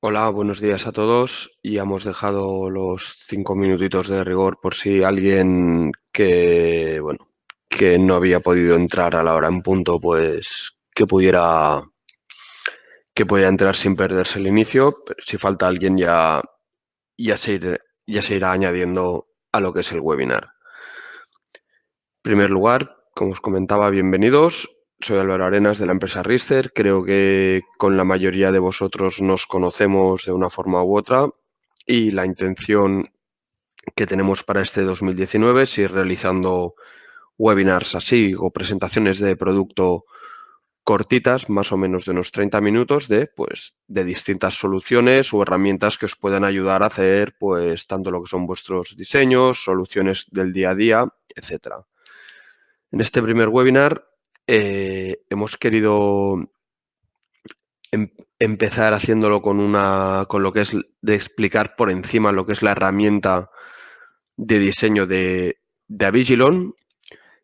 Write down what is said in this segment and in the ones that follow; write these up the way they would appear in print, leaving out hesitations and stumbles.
Hola, buenos días a todos. Y hemos dejado los 5 minutitos de rigor por si alguien que no había podido entrar a la hora en punto, pues que pudiera entrar sin perderse el inicio. Pero si falta alguien ya se irá añadiendo a lo que es el webinar. En primer lugar, como os comentaba, bienvenidos. Soy Álvaro Arenas de la empresa Rister. Creo que con la mayoría de vosotros nos conocemos de una forma u otra y la intención que tenemos para este 2019 es ir realizando webinars así o presentaciones de producto cortitas, más o menos de unos 30 minutos, de distintas soluciones o herramientas que os puedan ayudar a hacer pues tanto lo que son vuestros diseños, soluciones del día a día, etcétera. En este primer webinar hemos querido empezar haciéndolo con lo que es de explicar por encima lo que es la herramienta de diseño de Avigilon,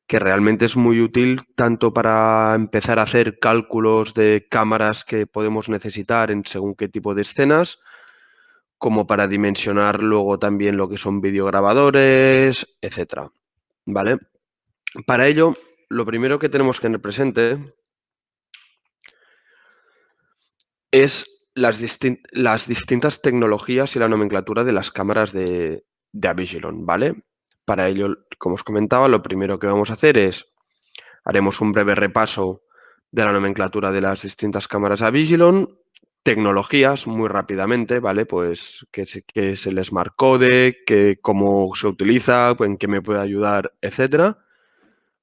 que realmente es muy útil tanto para empezar a hacer cálculos de cámaras que podemos necesitar en según qué tipo de escenas, como para dimensionar luego también lo que son videograbadores, etcétera. ¿Vale? Para ello, lo primero que tenemos que tener presente es las distintas tecnologías y la nomenclatura de las cámaras de Avigilon, ¿vale? Para ello, como os comentaba, lo primero que vamos a hacer es, haremos un breve repaso de la nomenclatura de las distintas cámaras Avigilon, tecnologías muy rápidamente, ¿vale? Pues qué es el Smart Codec, cómo se utiliza, en qué me puede ayudar, etcétera.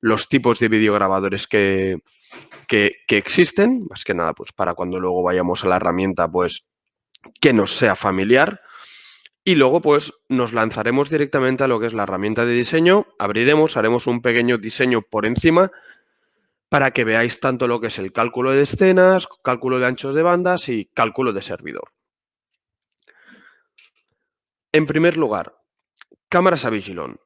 Los tipos de videograbadores que existen, más que nada, pues para cuando luego vayamos a la herramienta, pues que nos sea familiar. Y luego, pues nos lanzaremos directamente a lo que es la herramienta de diseño, abriremos, haremos un pequeño diseño por encima para que veáis tanto lo que es el cálculo de escenas, cálculo de anchos de bandas y cálculo de servidor. En primer lugar, cámaras Avigilon.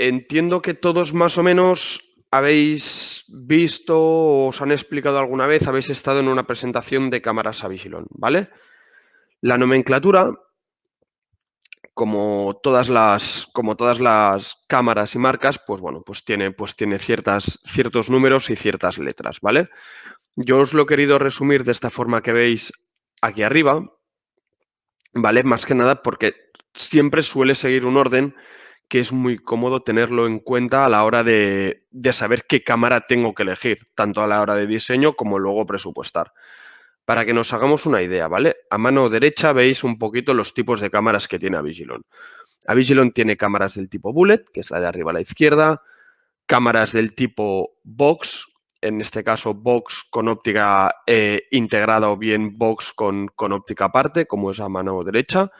Entiendo que todos más o menos habéis visto o os han explicado alguna vez, habéis estado en una presentación de cámaras Avigilon, ¿vale? La nomenclatura, como todas las cámaras y marcas, pues bueno, pues tiene ciertos números y ciertas letras, ¿vale? Yo os lo he querido resumir de esta forma que veis aquí arriba, ¿vale? Más que nada porque siempre suele seguir un orden que es muy cómodo tenerlo en cuenta a la hora de saber qué cámara tengo que elegir, tanto a la hora de diseño como luego presupuestar. Para que nos hagamos una idea, ¿vale? A mano derecha veis un poquito los tipos de cámaras que tiene Avigilon. Avigilon tiene cámaras del tipo Bullet, que es la de arriba a la izquierda, cámaras del tipo Box, en este caso Box con óptica integrada o bien Box con óptica aparte, como es a mano derecha,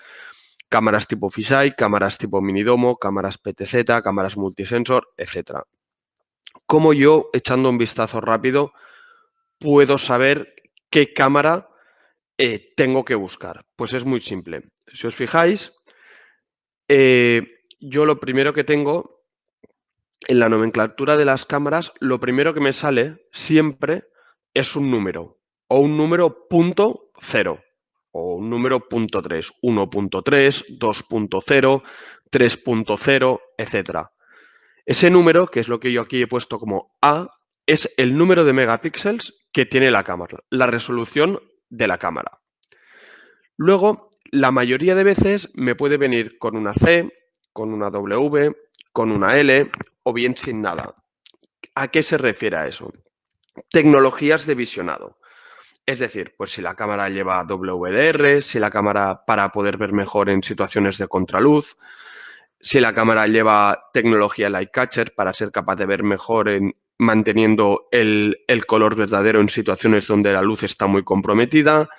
cámaras tipo fisheye, cámaras tipo minidomo, cámaras PTZ, cámaras multisensor, etc. ¿Cómo yo, echando un vistazo rápido, puedo saber qué cámara tengo que buscar? Pues es muy simple. Si os fijáis, yo lo primero que tengo en la nomenclatura de las cámaras, lo primero que me sale siempre es un número o un número punto cero o un número punto 3, 1.3, 2.0, 3.0, etcétera. Ese número, que es lo que yo aquí he puesto como A, es el número de megapíxeles que tiene la cámara, la resolución de la cámara. Luego, la mayoría de veces me puede venir con una C, con una W, con una L o bien sin nada. ¿A qué se refiere a eso? Tecnologías de visionado. Es decir, pues si la cámara lleva WDR, si la cámara para poder ver mejor en situaciones de contraluz, si la cámara lleva tecnología Light Catcher para ser capaz de ver mejor manteniendo el color verdadero en situaciones donde la luz está muy comprometida,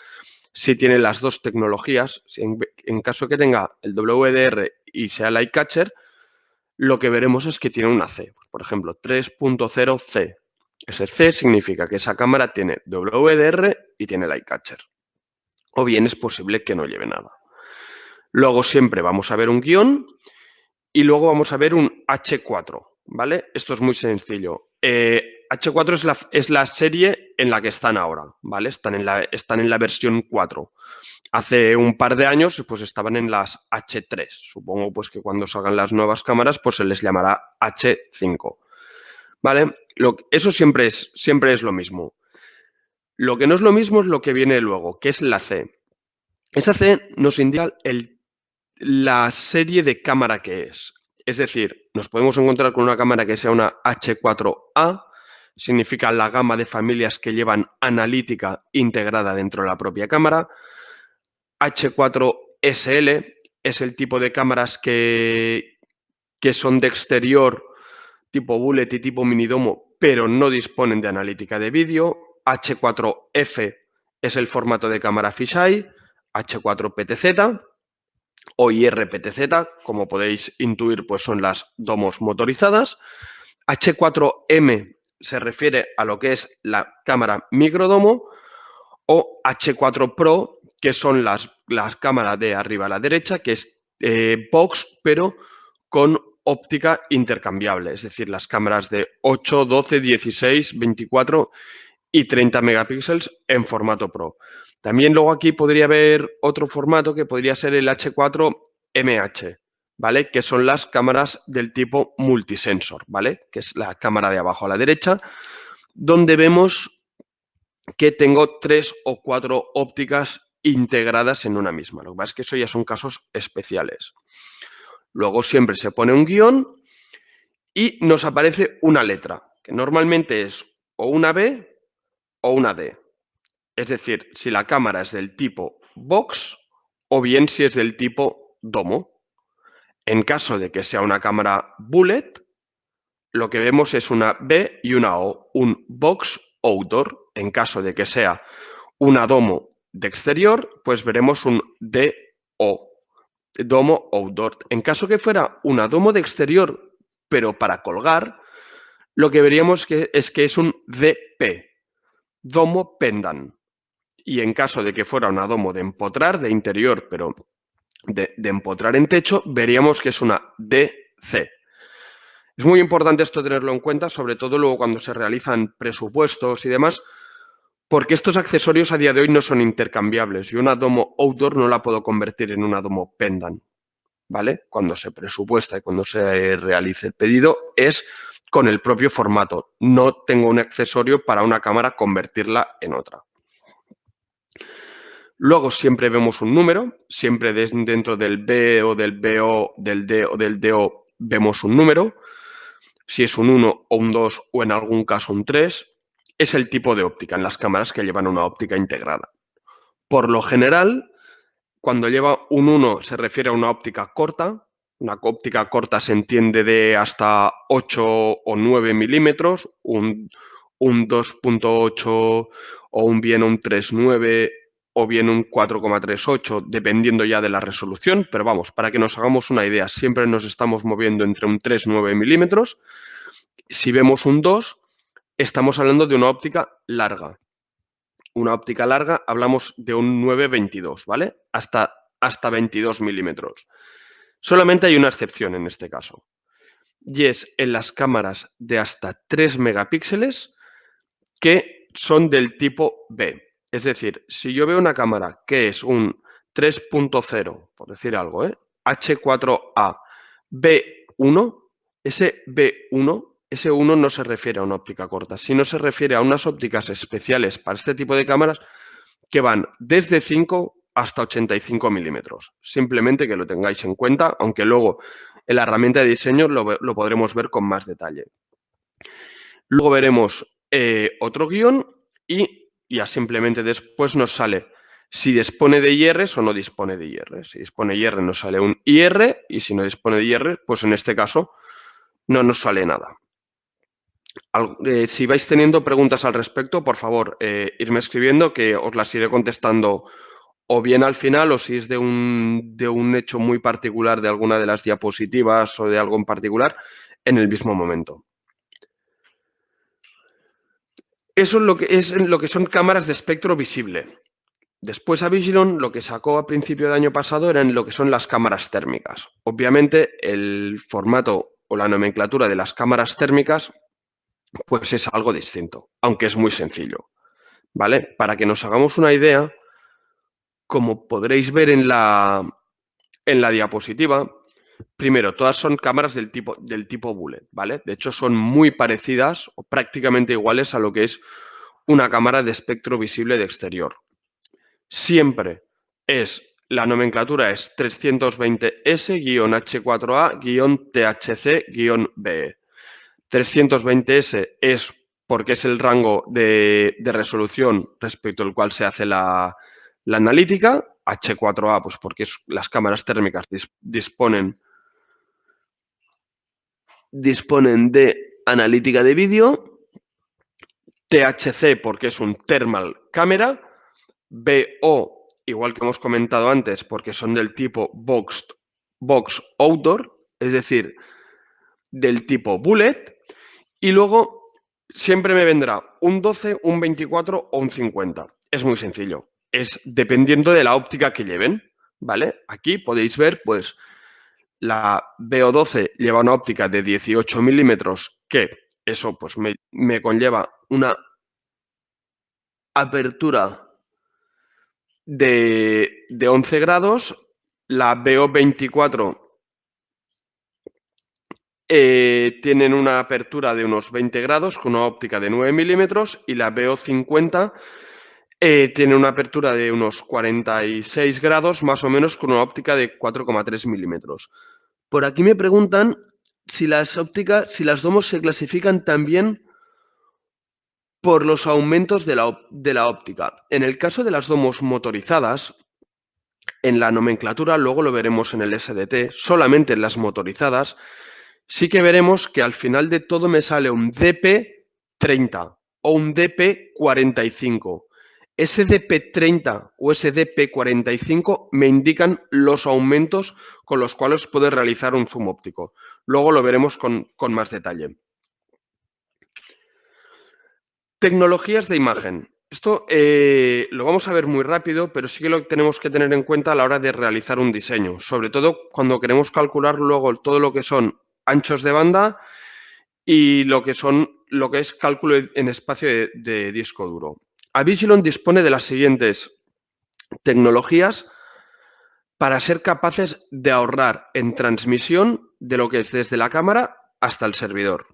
si tiene las dos tecnologías, si en caso que tenga el WDR y sea Light Catcher, lo que veremos es que tiene una C. Por ejemplo, 3.0C. Ese C significa que esa cámara tiene WDR y tiene Light Catcher. O bien es posible que no lleve nada. Luego siempre vamos a ver un guión y luego vamos a ver un H4, ¿vale? Esto es muy sencillo. H4 es la serie en la que están ahora, ¿vale? Están en la versión 4. Hace un par de años pues estaban en las H3. Supongo pues que cuando salgan las nuevas cámaras pues se les llamará H5. ¿Vale? Eso siempre es lo mismo. Lo que no es lo mismo es lo que viene luego, que es la C. Esa C nos indica la serie de cámara que es. Es decir, nos podemos encontrar con una cámara que sea una H4A, significa la gama de familias que llevan analítica integrada dentro de la propia cámara. H4SL es el tipo de cámaras que son de exterior, tipo bullet y tipo minidomo, pero no disponen de analítica de vídeo. H4F es el formato de cámara fisheye. H4PTZ o IRPTZ, como podéis intuir, pues son las domos motorizadas. H4M se refiere a lo que es la cámara microdomo, o H4 Pro, que son las cámaras de arriba a la derecha, que es box, pero con óptica intercambiable, es decir, las cámaras de 8, 12, 16, 24 y 30 megapíxeles en formato Pro. También luego aquí podría haber otro formato que podría ser el H4MH, ¿vale? Que son las cámaras del tipo multisensor, ¿vale? Que es la cámara de abajo a la derecha, donde vemos que tengo 3 o 4 ópticas integradas en una misma. Lo que pasa es que eso ya son casos especiales. Luego siempre se pone un guión y nos aparece una letra, que normalmente es o una B o una D. Es decir, si la cámara es del tipo box o bien si es del tipo domo. En caso de que sea una cámara bullet, lo que vemos es una B y una O, un box outdoor. En caso de que sea una domo de exterior, pues veremos un DO, domo outdoor. En caso que fuera una domo de exterior, pero para colgar, lo que veríamos es que es un DP, domo pendant. Y en caso de que fuera una domo de empotrar, de interior, pero de empotrar en techo, veríamos que es una DC. Es muy importante esto tenerlo en cuenta, sobre todo luego cuando se realizan presupuestos y demás, porque estos accesorios a día de hoy no son intercambiables. Yo una domo outdoor no la puedo convertir en una domo pendant, ¿vale? Cuando se presupuesta y cuando se realice el pedido es con el propio formato. No tengo un accesorio para una cámara convertirla en otra. Luego siempre vemos un número, siempre dentro del B o del BO, del D o del DO vemos un número. Si es un 1 o un 2 o en algún caso un 3, es el tipo de óptica en las cámaras que llevan una óptica integrada. Por lo general, cuando lleva un 1 se refiere a una óptica corta. Una óptica corta se entiende de hasta 8 o 9 milímetros, un 2.8 o un bien un 3.9 o bien un 4,38, dependiendo ya de la resolución. Pero vamos, para que nos hagamos una idea, siempre nos estamos moviendo entre un 3,9 milímetros. Si vemos un 2, estamos hablando de una óptica larga. Una óptica larga, hablamos de un 9-22, ¿vale? Hasta 22 milímetros. Solamente hay una excepción en este caso. Y es en las cámaras de hasta 3 megapíxeles que son del tipo B. Es decir, si yo veo una cámara que es un 3.0, por decir algo, H4A B1, ese B1, ese 1 no se refiere a una óptica corta, sino se refiere a unas ópticas especiales para este tipo de cámaras que van desde 5 hasta 85 milímetros. Simplemente que lo tengáis en cuenta, aunque luego en la herramienta de diseño lo podremos ver con más detalle. Luego veremos otro guión y ya simplemente después nos sale si dispone de IRs o no dispone de IR. Si dispone de IR nos sale un IR y si no dispone de IR, pues en este caso no nos sale nada. Si vais teniendo preguntas al respecto, por favor, irme escribiendo que os las iré contestando o bien al final o si es de un hecho muy particular de alguna de las diapositivas o de algo en particular, en el mismo momento. Eso es lo que son cámaras de espectro visible. Después Avigilon lo que sacó a principio de año pasado eran lo que son las cámaras térmicas. Obviamente el formato o la nomenclatura de las cámaras térmicas pues es algo distinto, aunque es muy sencillo, ¿vale? Para que nos hagamos una idea, como podréis ver en la diapositiva, primero, todas son cámaras del tipo bullet, ¿vale? De hecho, son muy parecidas o prácticamente iguales a lo que es una cámara de espectro visible de exterior. Siempre la nomenclatura es 320S-H4A-THC-BE. 320S es porque es el rango de resolución respecto al cual se hace la analítica. H4A, pues porque las cámaras térmicas disponen de analítica de vídeo. THC porque es un thermal camera. BO, igual que hemos comentado antes, porque son del tipo box outdoor, es decir, del tipo bullet. Y luego siempre me vendrá un 12, un 24 o un 50. Es muy sencillo. Es dependiendo de la óptica que lleven, ¿vale? Aquí podéis ver, pues, la BO12 lleva una óptica de 18 milímetros, que eso, pues, me conlleva una apertura de 11 grados. La BO24 tienen una apertura de unos 20 grados con una óptica de 9 milímetros y la BO50 tiene una apertura de unos 46 grados más o menos con una óptica de 4,3 milímetros. Por aquí me preguntan si las domos se clasifican también por los aumentos de la óptica. En el caso de las domos motorizadas, en la nomenclatura, luego lo veremos en el SDT, solamente en las motorizadas, sí que veremos que al final de todo me sale un DP30 o un DP45. Ese DP30 o ese DP45 me indican los aumentos con los cuales puedo realizar un zoom óptico. Luego lo veremos con más detalle. Tecnologías de imagen. Esto lo vamos a ver muy rápido, pero sí que lo tenemos que tener en cuenta a la hora de realizar un diseño, sobre todo cuando queremos calcular luego todo lo que son anchos de banda y lo que es cálculo en espacio de disco duro. Avigilon dispone de las siguientes tecnologías para ser capaces de ahorrar en transmisión de lo que es desde la cámara hasta el servidor.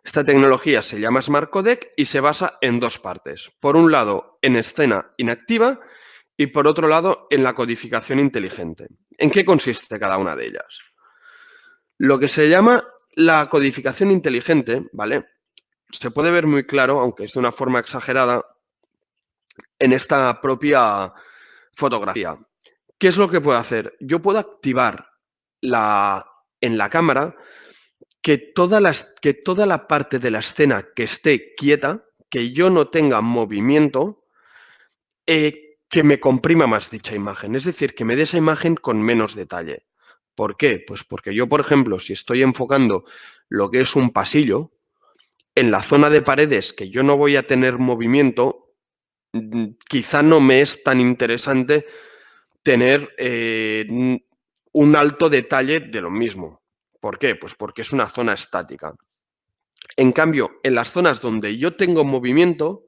Esta tecnología se llama Smart Codec y se basa en dos partes. Por un lado, en escena inactiva y por otro lado, en la codificación inteligente. ¿En qué consiste cada una de ellas? Lo que se llama la codificación inteligente, ¿vale? Se puede ver muy claro, aunque es de una forma exagerada, en esta propia fotografía. ¿Qué es lo que puedo hacer? Yo puedo activar en la cámara que toda la parte de la escena que esté quieta, que yo no tenga movimiento, que me comprima más dicha imagen. Es decir, que me dé esa imagen con menos detalle. ¿Por qué? Pues porque yo, por ejemplo, si estoy enfocando lo que es un pasillo, en la zona de paredes que yo no voy a tener movimiento, quizá no me es tan interesante tener un alto detalle de lo mismo. ¿Por qué? Pues porque es una zona estática. En cambio, en las zonas donde yo tengo movimiento,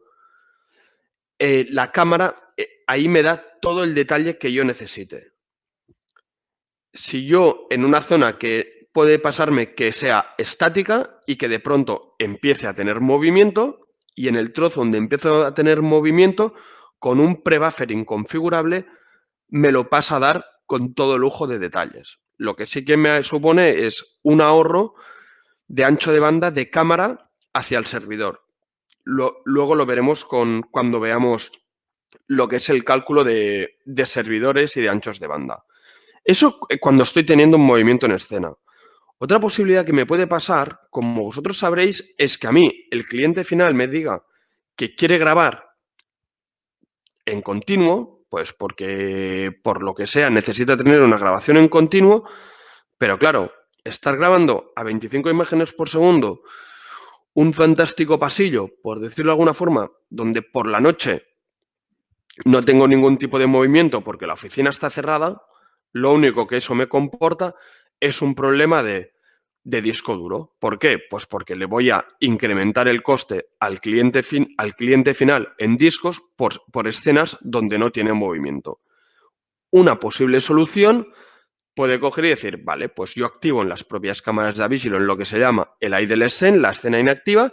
la cámara ahí me da todo el detalle que yo necesite. Si yo en una zona que puede pasarme que sea estática y que de pronto empiece a tener movimiento, y en el trozo donde empiezo a tener movimiento, con un pre-buffering configurable, me lo pasa a dar con todo lujo de detalles. Lo que sí que me supone es un ahorro de ancho de banda de cámara hacia el servidor. Luego lo veremos cuando veamos lo que es el cálculo de servidores y de anchos de banda. Eso cuando estoy teniendo un movimiento en escena. Otra posibilidad que me puede pasar, como vosotros sabréis, es que a mí el cliente final me diga que quiere grabar en continuo, pues porque por lo que sea necesita tener una grabación en continuo, pero claro, estar grabando a 25 imágenes por segundo un fantástico pasillo, por decirlo de alguna forma, donde por la noche no tengo ningún tipo de movimiento porque la oficina está cerrada, lo único que eso me comporta es un problema de de disco duro. ¿Por qué? Pues porque le voy a incrementar el coste al cliente final en discos por escenas donde no tiene movimiento. Una posible solución puede coger y decir, vale, pues yo activo en las propias cámaras de Avigilon lo que se llama el idle scene, la escena inactiva,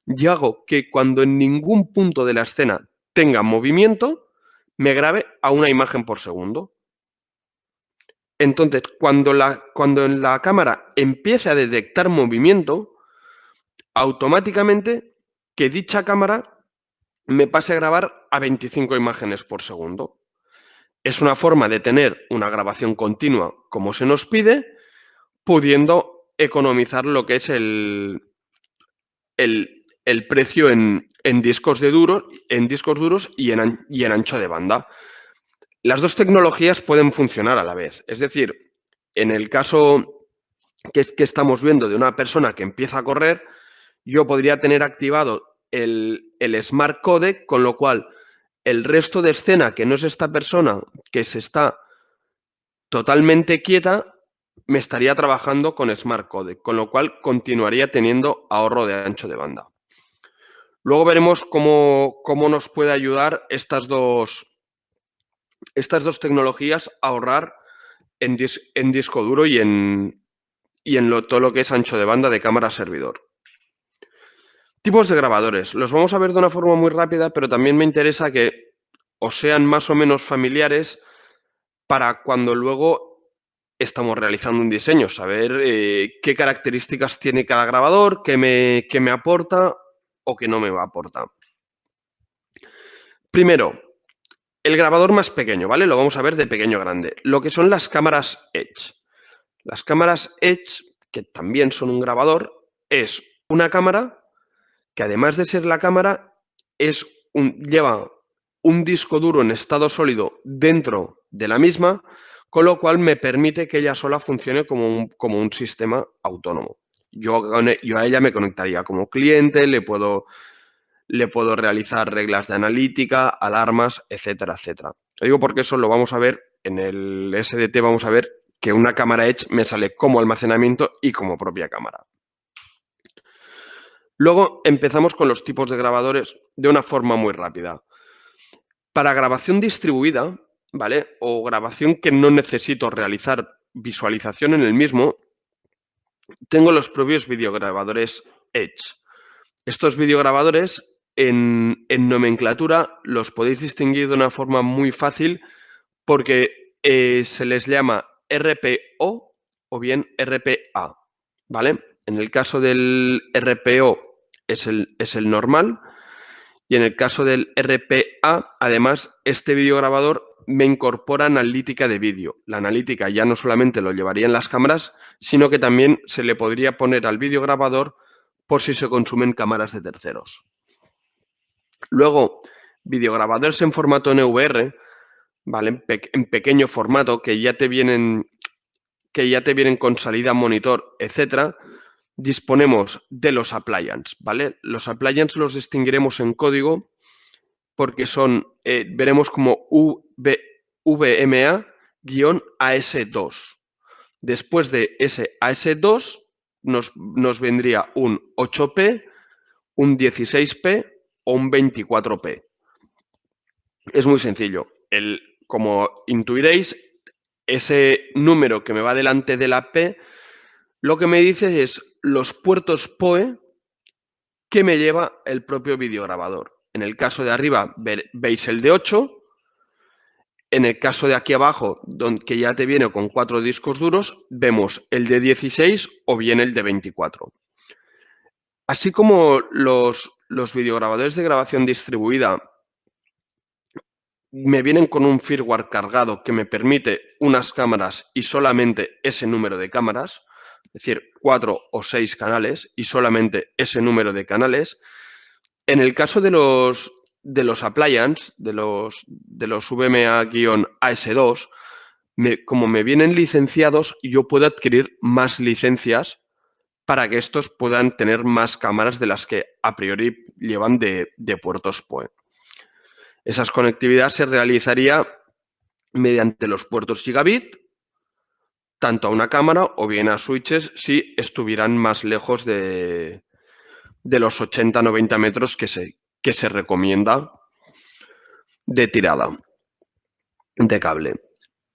y hago que cuando en ningún punto de la escena tenga movimiento, me grabe a una imagen por segundo. Entonces, cuando en la cámara empiece a detectar movimiento, automáticamente que dicha cámara me pase a grabar a 25 imágenes por segundo. Es una forma de tener una grabación continua como se nos pide, pudiendo economizar lo que es el precio en discos duros y en ancho de banda. Las dos tecnologías pueden funcionar a la vez. Es decir, en el caso que estamos viendo de una persona que empieza a correr, yo podría tener activado el Smart Codec, con lo cual el resto de escena que no es esta persona que se está totalmente quieta, me estaría trabajando con Smart Codec, con lo cual continuaría teniendo ahorro de ancho de banda. Luego veremos cómo nos puede ayudar estas dos tecnologías a ahorrar en disco duro y en todo lo que es ancho de banda de cámara servidor. Tipos de grabadores. Los vamos a ver de una forma muy rápida, pero también me interesa que os sean más o menos familiares para cuando luego estamos realizando un diseño, saber qué características tiene cada grabador, qué me aporta o qué no me aporta. Primero, el grabador más pequeño, ¿vale? Lo vamos a ver de pequeño a grande. Lo que son las cámaras Edge. Las cámaras Edge, que también son un grabador, es una cámara que además de ser la cámara, lleva un disco duro en estado sólido dentro de la misma, con lo cual me permite que ella sola funcione como un sistema autónomo. Yo a ella me conectaría como cliente, le puedo realizar reglas de analítica, alarmas, etcétera, etcétera. Lo digo porque eso lo vamos a ver en el SDT, vamos a ver que una cámara Edge me sale como almacenamiento y como propia cámara. Luego empezamos con los tipos de grabadores de una forma muy rápida. Para grabación distribuida, ¿vale? O grabación que no necesito realizar visualización en el mismo, tengo los propios videograbadores Edge. Estos videograbadores en nomenclatura los podéis distinguir de una forma muy fácil porque se les llama RPO o bien RPA, ¿vale? En el caso del RPO es el normal y en el caso del RPA, además, este videograbador me incorpora analítica de vídeo. La analítica ya no solamente lo llevaría en las cámaras, sino que también se le podría poner al videograbador por si se consumen cámaras de terceros. Luego, videograbadores en formato NVR, ¿vale? En pequeño formato, que ya te vienen con salida monitor, etcétera. Disponemos de los appliance, ¿vale? Los appliance los distinguiremos en código porque veremos como VMA-AS2. Después de ese AS2 nos vendría un 8P, un 16P o un 24P. Es muy sencillo. Como intuiréis, ese número que me va delante de la P, lo que me dice es los puertos PoE que me lleva el propio videograbador. En el caso de arriba veis el de 8. En el caso de aquí abajo, que ya te viene con 4 discos duros, vemos el de 16 o bien el de 24. Así como los videograbadores de grabación distribuida me vienen con un firmware cargado que me permite unas cámaras y solamente ese número de cámaras, es decir, 4 o 6 canales y solamente ese número de canales. En el caso de los appliance, de los VMA-AS2, como me vienen licenciados, yo puedo adquirir más licencias para que estos puedan tener más cámaras de las que a priori llevan de puertos PoE. Esa conectividad se realizaría mediante los puertos gigabit tanto a una cámara o bien a switches si estuvieran más lejos de los 80-90 metros que se recomienda de tirada de cable.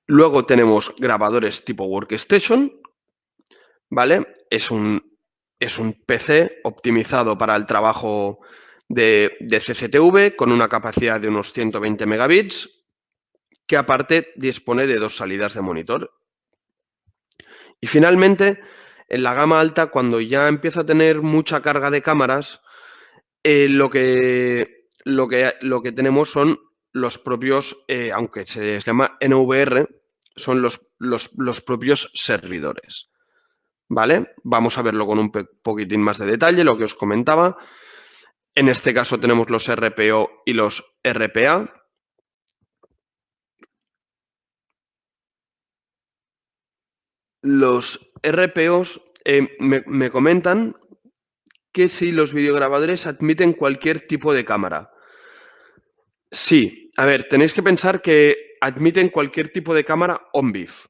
Luego tenemos grabadores tipo Workstation, ¿vale? Es un PC optimizado para el trabajo de CCTV con una capacidad de unos 120 megabits, que aparte dispone de 2 salidas de monitor. Y finalmente, en la gama alta, cuando ya empieza a tener mucha carga de cámaras, lo que tenemos son los propios, aunque se les llama NVR, son los propios servidores. ¿Vale? Vamos a verlo con un poquitín más de detalle, lo que os comentaba. En este caso tenemos los RPO y los RPA. Los RPOs me comentan que si los videograbadores admiten cualquier tipo de cámara. Sí, a ver, tenéis que pensar que admiten cualquier tipo de cámara ONBIF,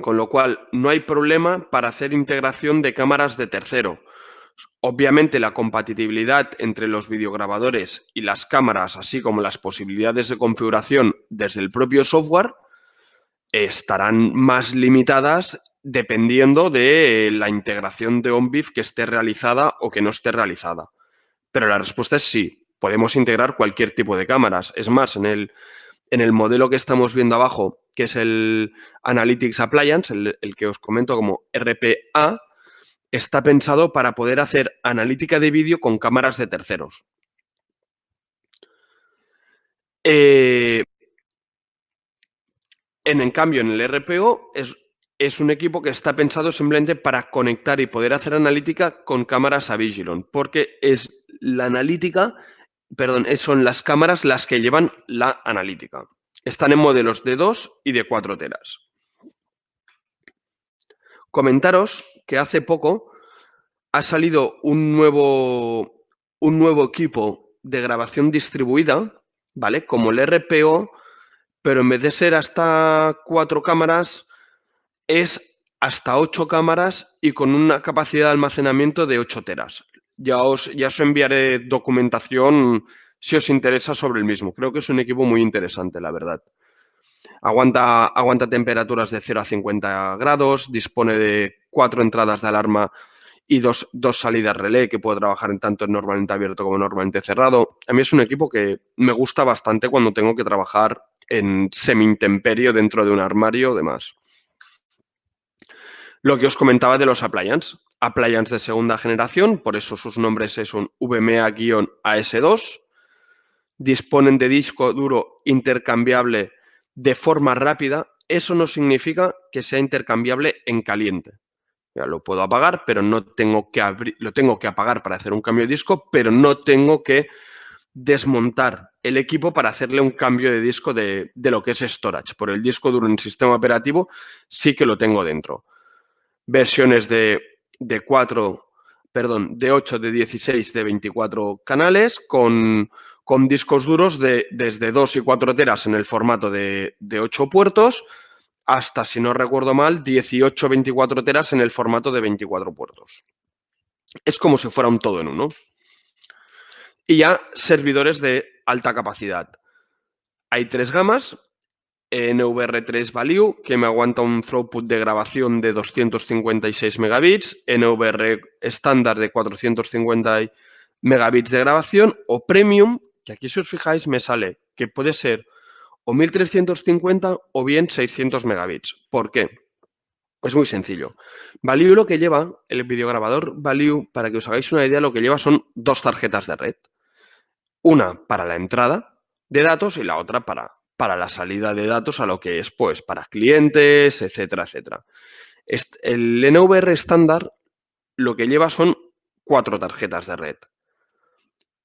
con lo cual no hay problema para hacer integración de cámaras de tercero. Obviamente la compatibilidad entre los videograbadores y las cámaras, así como las posibilidades de configuración desde el propio software, estarán más limitadas dependiendo de la integración de ONBIF que esté realizada o que no esté realizada. Pero la respuesta es sí, podemos integrar cualquier tipo de cámaras. Es más, en el modelo que estamos viendo abajo, que es el Analytics Appliance, el que os comento como RPA, está pensado para poder hacer analítica de vídeo con cámaras de terceros. En cambio, en el RPO es un equipo que está pensado simplemente para conectar y poder hacer analítica con cámaras Avigilon, porque es la analítica, perdón, son las cámaras las que llevan la analítica. Están en modelos de 2 y de 4 teras. Comentaros que hace poco ha salido un nuevo equipo de grabación distribuida, ¿vale? Como el RPO, pero en vez de ser hasta 4 cámaras, es hasta 8 cámaras y con una capacidad de almacenamiento de 8 teras. Ya os enviaré documentación si os interesa sobre el mismo. Creo que es un equipo muy interesante, la verdad. Aguanta temperaturas de 0 a 50 grados, dispone de 4 entradas de alarma y dos salidas relé que puedo trabajar tanto en normalmente abierto como normalmente cerrado. A mí es un equipo que me gusta bastante cuando tengo que trabajar en semi-intemperio dentro de un armario o demás. Lo que os comentaba de los appliance. Appliance de segunda generación, por eso sus nombres es un VMA-AS2. Disponen de disco duro intercambiable de forma rápida. Eso no significa que sea intercambiable en caliente. Ya lo puedo apagar, pero no tengo que abrir, lo tengo que apagar para hacer un cambio de disco, pero no tengo que desmontar el equipo para hacerle un cambio de disco de lo que es storage. Por el disco duro en sistema operativo sí que lo tengo dentro. Versiones de 8, de 16, de 24 canales con discos duros desde 2 y 4 teras en el formato de 8 puertos hasta, si no recuerdo mal, 18 24 teras en el formato de 24 puertos. Es como si fuera un todo en uno. Y ya servidores de alta capacidad. Hay 3 gamas. NVR3 Value, que me aguanta un throughput de grabación de 256 megabits, NVR estándar de 450 megabits de grabación, o Premium, que aquí si os fijáis me sale que puede ser o 1350 o bien 600 megabits. ¿Por qué? Es muy sencillo. Value lo que lleva, el videograbador Value, para que os hagáis una idea, lo que lleva son 2 tarjetas de red. Una para la entrada de datos y la otra para la salida de datos a lo que es, pues, para clientes, etcétera, etcétera. El NVR estándar lo que lleva son 4 tarjetas de red.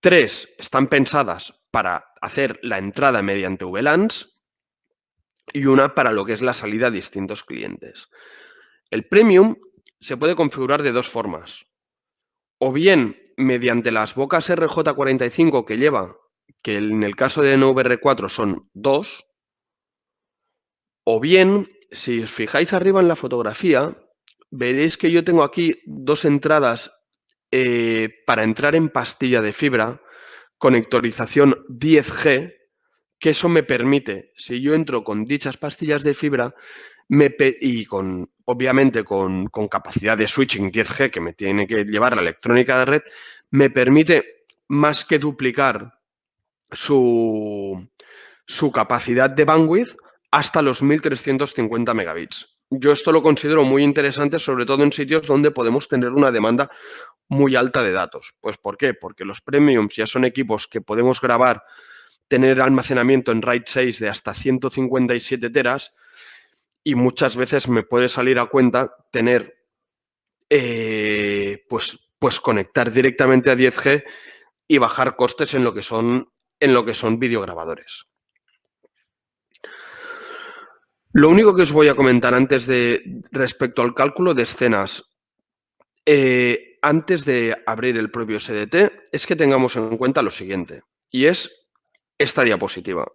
3 están pensadas para hacer la entrada mediante VLANs y una para lo que es la salida a distintos clientes. El Premium se puede configurar de 2 formas. O bien mediante las bocas RJ45 que lleva, que en el caso de NVR4 son 2, o bien Si os fijáis arriba en la fotografía, veréis que yo tengo aquí dos entradas para entrar en pastilla de fibra, conectorización 10G, que eso me permite, si yo entro con dichas pastillas de fibra y obviamente con capacidad de switching 10G que me tiene que llevar la electrónica de red, me permite más que duplicar su capacidad de bandwidth hasta los 1350 megabits. Yo esto lo considero muy interesante, sobre todo en sitios donde podemos tener una demanda muy alta de datos. Pues ¿por qué? Porque los premiums ya son equipos que podemos grabar, tener almacenamiento en RAID 6 de hasta 157 teras y muchas veces me puede salir a cuenta tener, pues conectar directamente a 10G y bajar costes en lo que son videograbadores. Lo único que os voy a comentar antes respecto al cálculo de escenas, antes de abrir el propio SDT, es que tengamos en cuenta lo siguiente, y es esta diapositiva.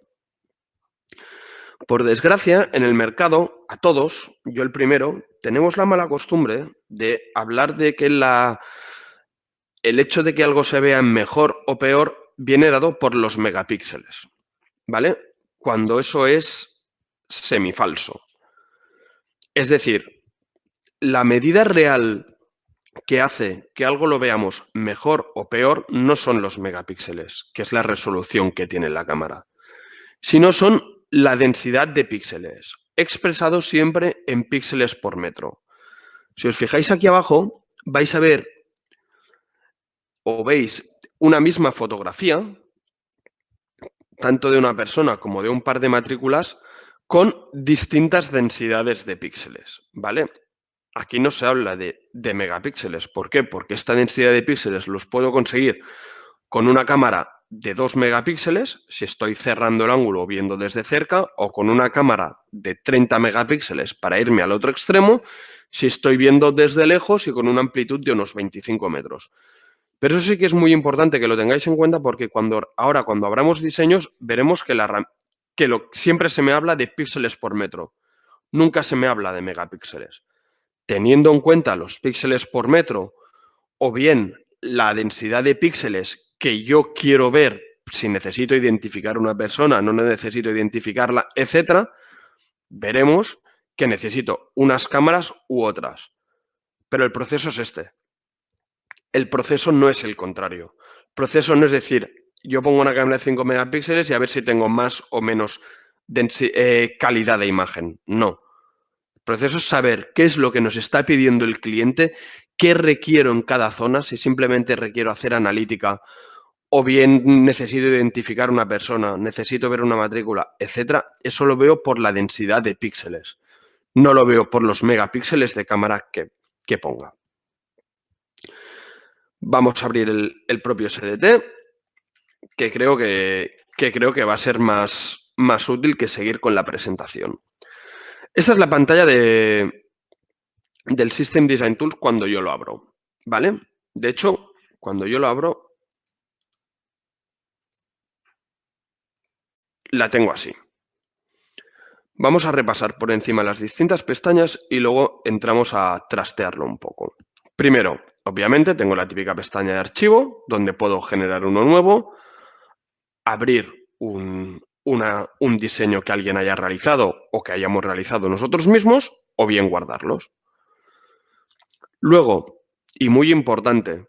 Por desgracia, en el mercado, a todos, yo el primero, tenemos la mala costumbre de hablar de que el hecho de que algo se vea mejor o peor viene dado por los megapíxeles, ¿vale? Cuando eso es semifalso. Es decir, la medida real que hace que algo lo veamos mejor o peor no son los megapíxeles, que es la resolución que tiene la cámara, sino son la densidad de píxeles, expresado siempre en píxeles por metro. Si os fijáis aquí abajo, vais a ver o veis una misma fotografía, tanto de una persona como de un par de matrículas, con distintas densidades de píxeles, ¿vale? Aquí no se habla de megapíxeles. ¿Por qué? Porque esta densidad de píxeles los puedo conseguir con una cámara de 2 megapíxeles, si estoy cerrando el ángulo viendo desde cerca, o con una cámara de 30 megapíxeles para irme al otro extremo, si estoy viendo desde lejos y con una amplitud de unos 25 metros. Pero eso sí que es muy importante que lo tengáis en cuenta porque ahora cuando abramos diseños veremos que, siempre se me habla de píxeles por metro, nunca se me habla de megapíxeles. Teniendo en cuenta los píxeles por metro o bien la densidad de píxeles que yo quiero ver, si necesito identificar una persona, no necesito identificarla, etcétera, veremos que necesito unas cámaras u otras. Pero el proceso es este. El proceso no es el contrario. El proceso no es decir, yo pongo una cámara de 5 megapíxeles y a ver si tengo más o menos calidad de imagen. No. El proceso es saber qué es lo que nos está pidiendo el cliente, qué requiero en cada zona, si simplemente requiero hacer analítica o bien necesito identificar una persona, necesito ver una matrícula, etcétera. Eso lo veo por la densidad de píxeles. No lo veo por los megapíxeles de cámara que ponga. Vamos a abrir el propio SDT, que creo que va a ser más útil que seguir con la presentación. Esta es la pantalla del System Design Tools cuando yo lo abro, ¿vale? De hecho, cuando yo lo abro, la tengo así. Vamos a repasar por encima las distintas pestañas y luego entramos a trastearlo un poco. Primero, obviamente, tengo la típica pestaña de archivo, donde puedo generar uno nuevo, abrir un diseño que alguien haya realizado o que hayamos realizado nosotros mismos, o bien guardarlos. Luego, y muy importante,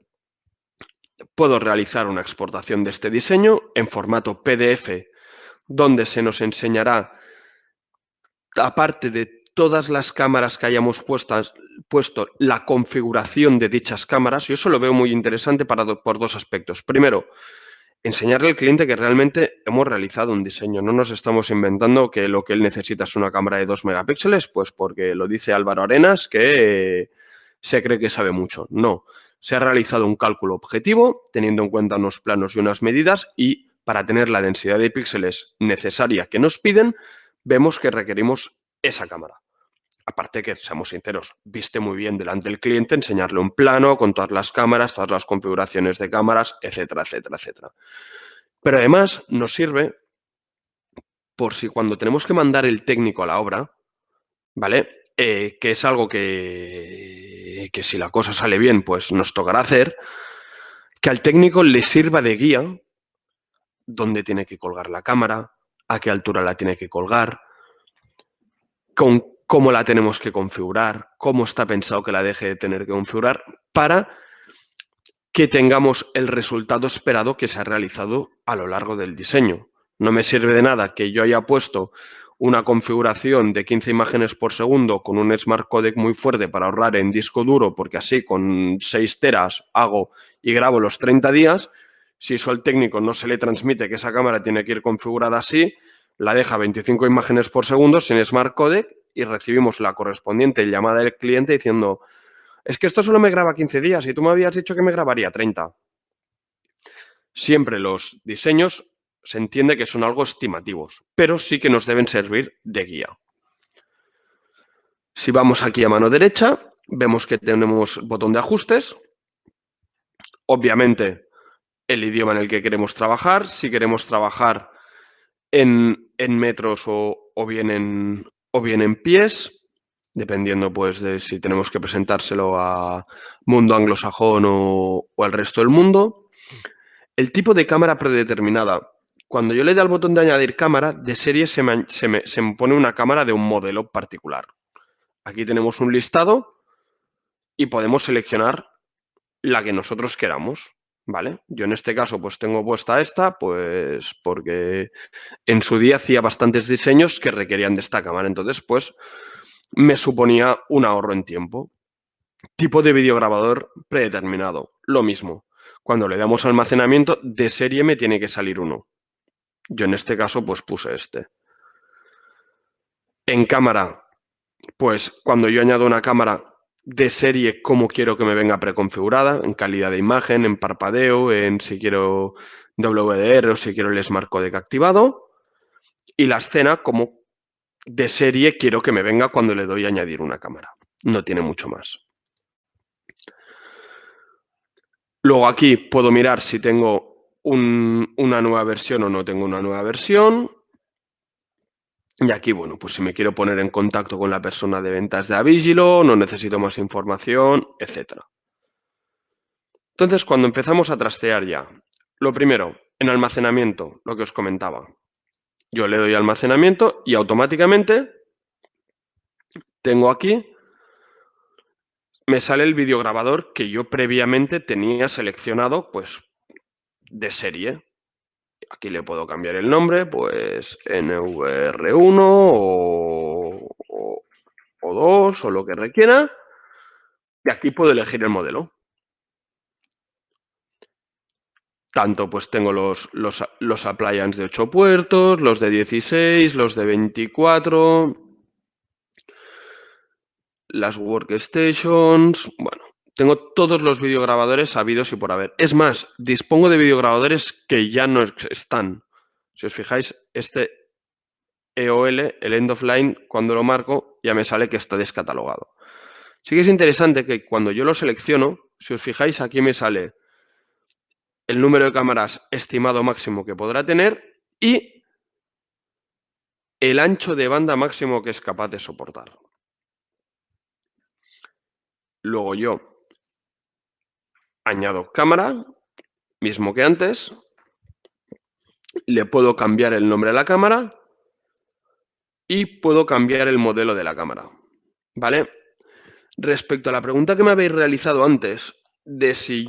puedo realizar una exportación de este diseño en formato PDF, donde se nos enseñará, aparte de todas las cámaras que hayamos puesto, la configuración de dichas cámaras. Yo eso lo veo muy interesante por dos aspectos. Primero, enseñarle al cliente que realmente hemos realizado un diseño. No nos estamos inventando que lo que él necesita es una cámara de 2 megapíxeles, pues porque lo dice Álvaro Arenas, que se cree que sabe mucho. No, se ha realizado un cálculo objetivo, teniendo en cuenta unos planos y unas medidas, y para tener la densidad de píxeles necesaria que nos piden, vemos que requerimos esa cámara. Aparte que, seamos sinceros, viste muy bien delante del cliente enseñarle un plano con todas las cámaras, todas las configuraciones de cámaras, etcétera, etcétera, etcétera. Pero además nos sirve por si cuando tenemos que mandar el técnico a la obra, ¿vale? Que es algo que si la cosa sale bien, pues nos tocará hacer, que al técnico le sirva de guía dónde tiene que colgar la cámara, a qué altura la tiene que colgar, con cómo la tenemos que configurar, cómo está pensado que la deje de tener que configurar, para que tengamos el resultado esperado que se ha realizado a lo largo del diseño. No me sirve de nada que yo haya puesto una configuración de 15 imágenes por segundo con un Smart Codec muy fuerte para ahorrar en disco duro, porque así con 6 teras hago y grabo los 30 días. Si eso al técnico no se le transmite que esa cámara tiene que ir configurada así, la deja 25 imágenes por segundo sin Smart Codec y recibimos la correspondiente llamada del cliente diciendo: es que esto solo me graba 15 días y tú me habías dicho que me grabaría 30. Siempre los diseños se entiende que son algo estimativos, pero sí que nos deben servir de guía. Si vamos aquí a mano derecha, vemos que tenemos botón de ajustes. Obviamente, el idioma en el que queremos trabajar. Si queremos trabajar en metros o bien en pies, dependiendo pues de si tenemos que presentárselo a mundo anglosajón o al resto del mundo. El tipo de cámara predeterminada. Cuando yo le doy al botón de añadir cámara, de serie se me pone una cámara de un modelo particular. Aquí tenemos un listado y podemos seleccionar la que nosotros queramos, ¿vale? Yo en este caso pues tengo puesta esta, pues porque en su día hacía bastantes diseños que requerían de esta cámara, entonces pues me suponía un ahorro en tiempo. Tipo de videograbador predeterminado, lo mismo. Cuando le damos almacenamiento, de serie me tiene que salir uno. Yo en este caso pues puse este. En cámara, pues cuando yo añado una cámara de serie, como quiero que me venga preconfigurada, en calidad de imagen, en parpadeo, en si quiero WDR o si quiero el Smart Codec activado. Y la escena, como de serie, quiero que me venga cuando le doy a añadir una cámara. No tiene mucho más. Luego aquí puedo mirar si tengo una nueva versión o no tengo una nueva versión. Y aquí, bueno, pues si me quiero poner en contacto con la persona de ventas de Avigilo, no necesito más información, etc. Entonces, cuando empezamos a trastear ya, lo primero, en almacenamiento, lo que os comentaba. Yo le doy almacenamiento y automáticamente tengo aquí, me sale el videograbador que yo previamente tenía seleccionado, pues, de serie. Aquí le puedo cambiar el nombre, pues NVR1 o 2 o lo que requiera. Y aquí puedo elegir el modelo. Tanto pues tengo los appliance de 8 puertos, los de 16, los de 24, las workstations. Bueno, tengo todos los videograbadores habidos y por haber. Es más, dispongo de videograbadores que ya no están. Si os fijáis, este EOL, el end of line, cuando lo marco, ya me sale que está descatalogado. Sí que es interesante que cuando yo lo selecciono, si os fijáis, aquí me sale el número de cámaras estimado máximo que podrá tener y el ancho de banda máximo que es capaz de soportar. Luego yo añado cámara, mismo que antes, le puedo cambiar el nombre a la cámara y puedo cambiar el modelo de la cámara, ¿vale? Respecto a la pregunta que me habéis realizado antes de si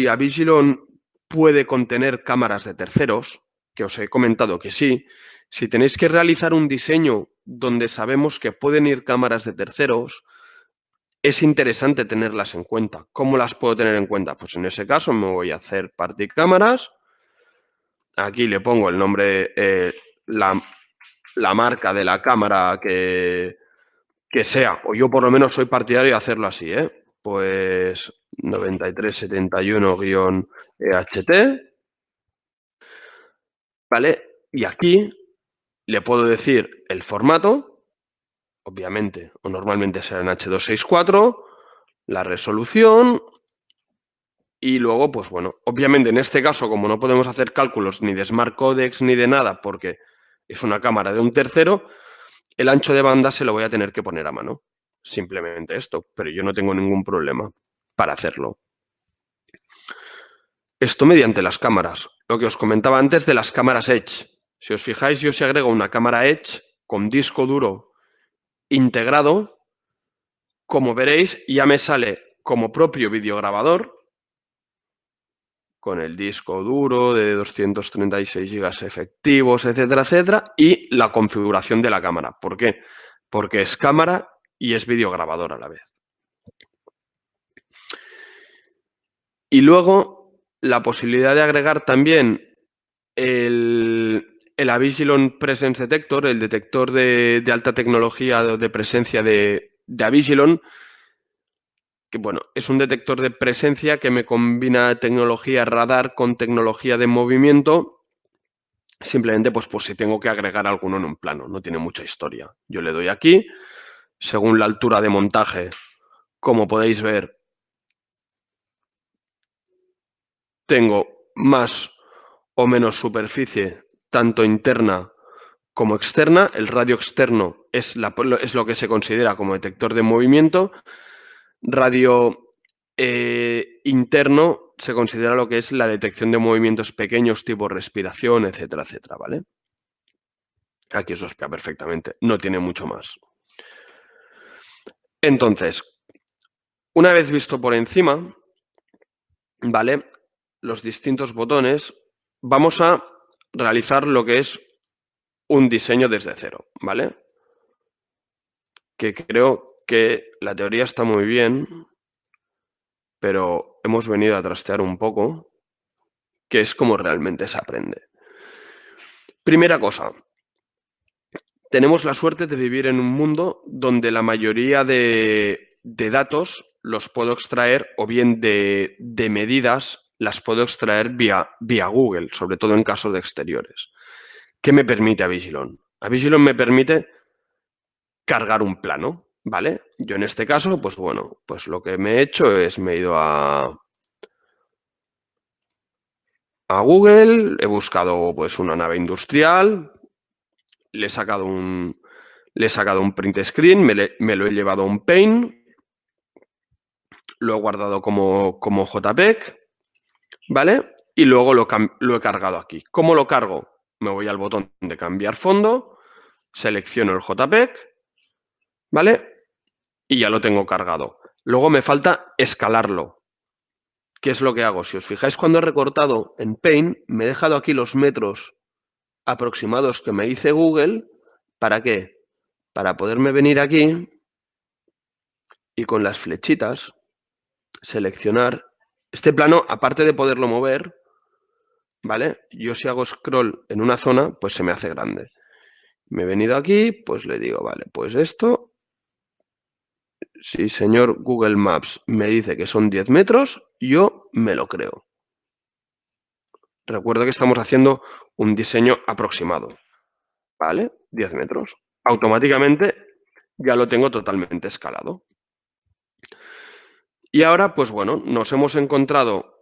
Avigilon puede contener cámaras de terceros, que os he comentado que sí. Si tenéis que realizar un diseño donde sabemos que pueden ir cámaras de terceros, es interesante tenerlas en cuenta. ¿Cómo las puedo tener en cuenta? Pues en ese caso me voy a hacer Party Cámaras. Aquí le pongo el nombre, la marca de la cámara que sea. O yo por lo menos soy partidario de hacerlo así, ¿eh? Pues 9371-EHT. ¿Vale? Y aquí le puedo decir el formato, obviamente, o normalmente será en H264, la resolución y luego, pues bueno, obviamente en este caso, como no podemos hacer cálculos ni de Smart Codecs ni de nada, porque es una cámara de un tercero, El ancho de banda se lo voy a tener que poner a mano. Simplemente esto, pero yo no tengo ningún problema para hacerlo. Esto mediante las cámaras. Lo que os comentaba antes de las cámaras Edge. Si os fijáis, yo si agrego una cámara Edge con disco duro integrado, como veréis, ya me sale como propio videograbador con el disco duro de 236 GB efectivos, etcétera, etcétera, y la configuración de la cámara. ¿Por qué? Porque es cámara y es videograbador a la vez. Y luego la posibilidad de agregar también el Avigilon Presence Detector, el detector de alta tecnología de presencia de Avigilon, que bueno, es un detector de presencia que me combina tecnología radar con tecnología de movimiento, simplemente pues si tengo que agregar alguno en un plano, no tiene mucha historia. Yo le doy aquí, según la altura de montaje, como podéis ver, tengo más o menos superficie, tanto interna como externa. El radio externo es lo que se considera como detector de movimiento. Radio interno se considera lo que es la detección de movimientos pequeños tipo respiración, etcétera, etcétera, ¿vale? Aquí os explica perfectamente, no tiene mucho más. Entonces, una vez visto por encima, ¿vale? Los distintos botones, vamos a realizar lo que es un diseño desde cero, ¿vale? Que creo que la teoría está muy bien, pero hemos venido a trastear un poco, que es como realmente se aprende. Primera cosa, tenemos la suerte de vivir en un mundo donde la mayoría de datos los puedo extraer o bien de medidas las puedo extraer vía Google, sobre todo en casos de exteriores. ¿Qué me permite Avigilon? Avigilon me permite cargar un plano, ¿vale? Yo en este caso, pues bueno, pues lo que me he hecho es me he ido a Google, he buscado pues una nave industrial, le he sacado un print screen, me lo he llevado a un Paint, lo he guardado como JPEG, ¿vale? Y luego lo he cargado aquí. ¿Cómo lo cargo? Me voy al botón de cambiar fondo, selecciono el JPEG, ¿vale? Y ya lo tengo cargado. Luego me falta escalarlo. ¿Qué es lo que hago? Si os fijáis, cuando he recortado en Paint, me he dejado aquí los metros aproximados que me dice Google. ¿Para qué? Para poderme venir aquí y con las flechitas seleccionar este plano, aparte de poderlo mover, ¿vale? Yo si hago scroll en una zona, pues se me hace grande. Me he venido aquí, pues le digo, vale, pues esto, si señor Google Maps me dice que son 10 metros, yo me lo creo. Recuerdo que estamos haciendo un diseño aproximado, ¿vale? 10 metros. Automáticamente ya lo tengo totalmente escalado. Y ahora, pues bueno, nos hemos encontrado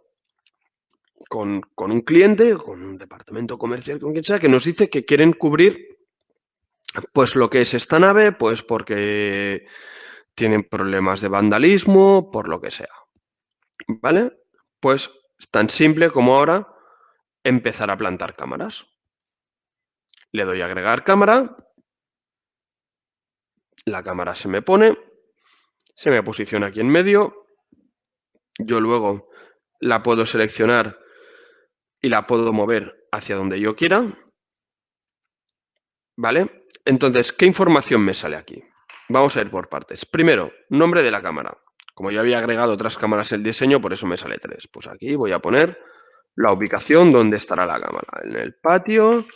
con un cliente, con un departamento comercial, con quien sea, que nos dice que quieren cubrir pues lo que es esta nave, pues porque tienen problemas de vandalismo, por lo que sea. ¿Vale? Pues es tan simple como ahora empezar a plantar cámaras. Le doy a agregar cámara, la cámara se me pone, se me posiciona aquí en medio, yo luego la puedo seleccionar y la puedo mover hacia donde yo quiera, ¿vale? Entonces, ¿qué información me sale aquí? Vamos a ir por partes. Primero, nombre de la cámara. Como yo había agregado otras cámaras en el diseño, por eso me sale 3. Pues aquí voy a poner la ubicación donde estará la cámara. En el patio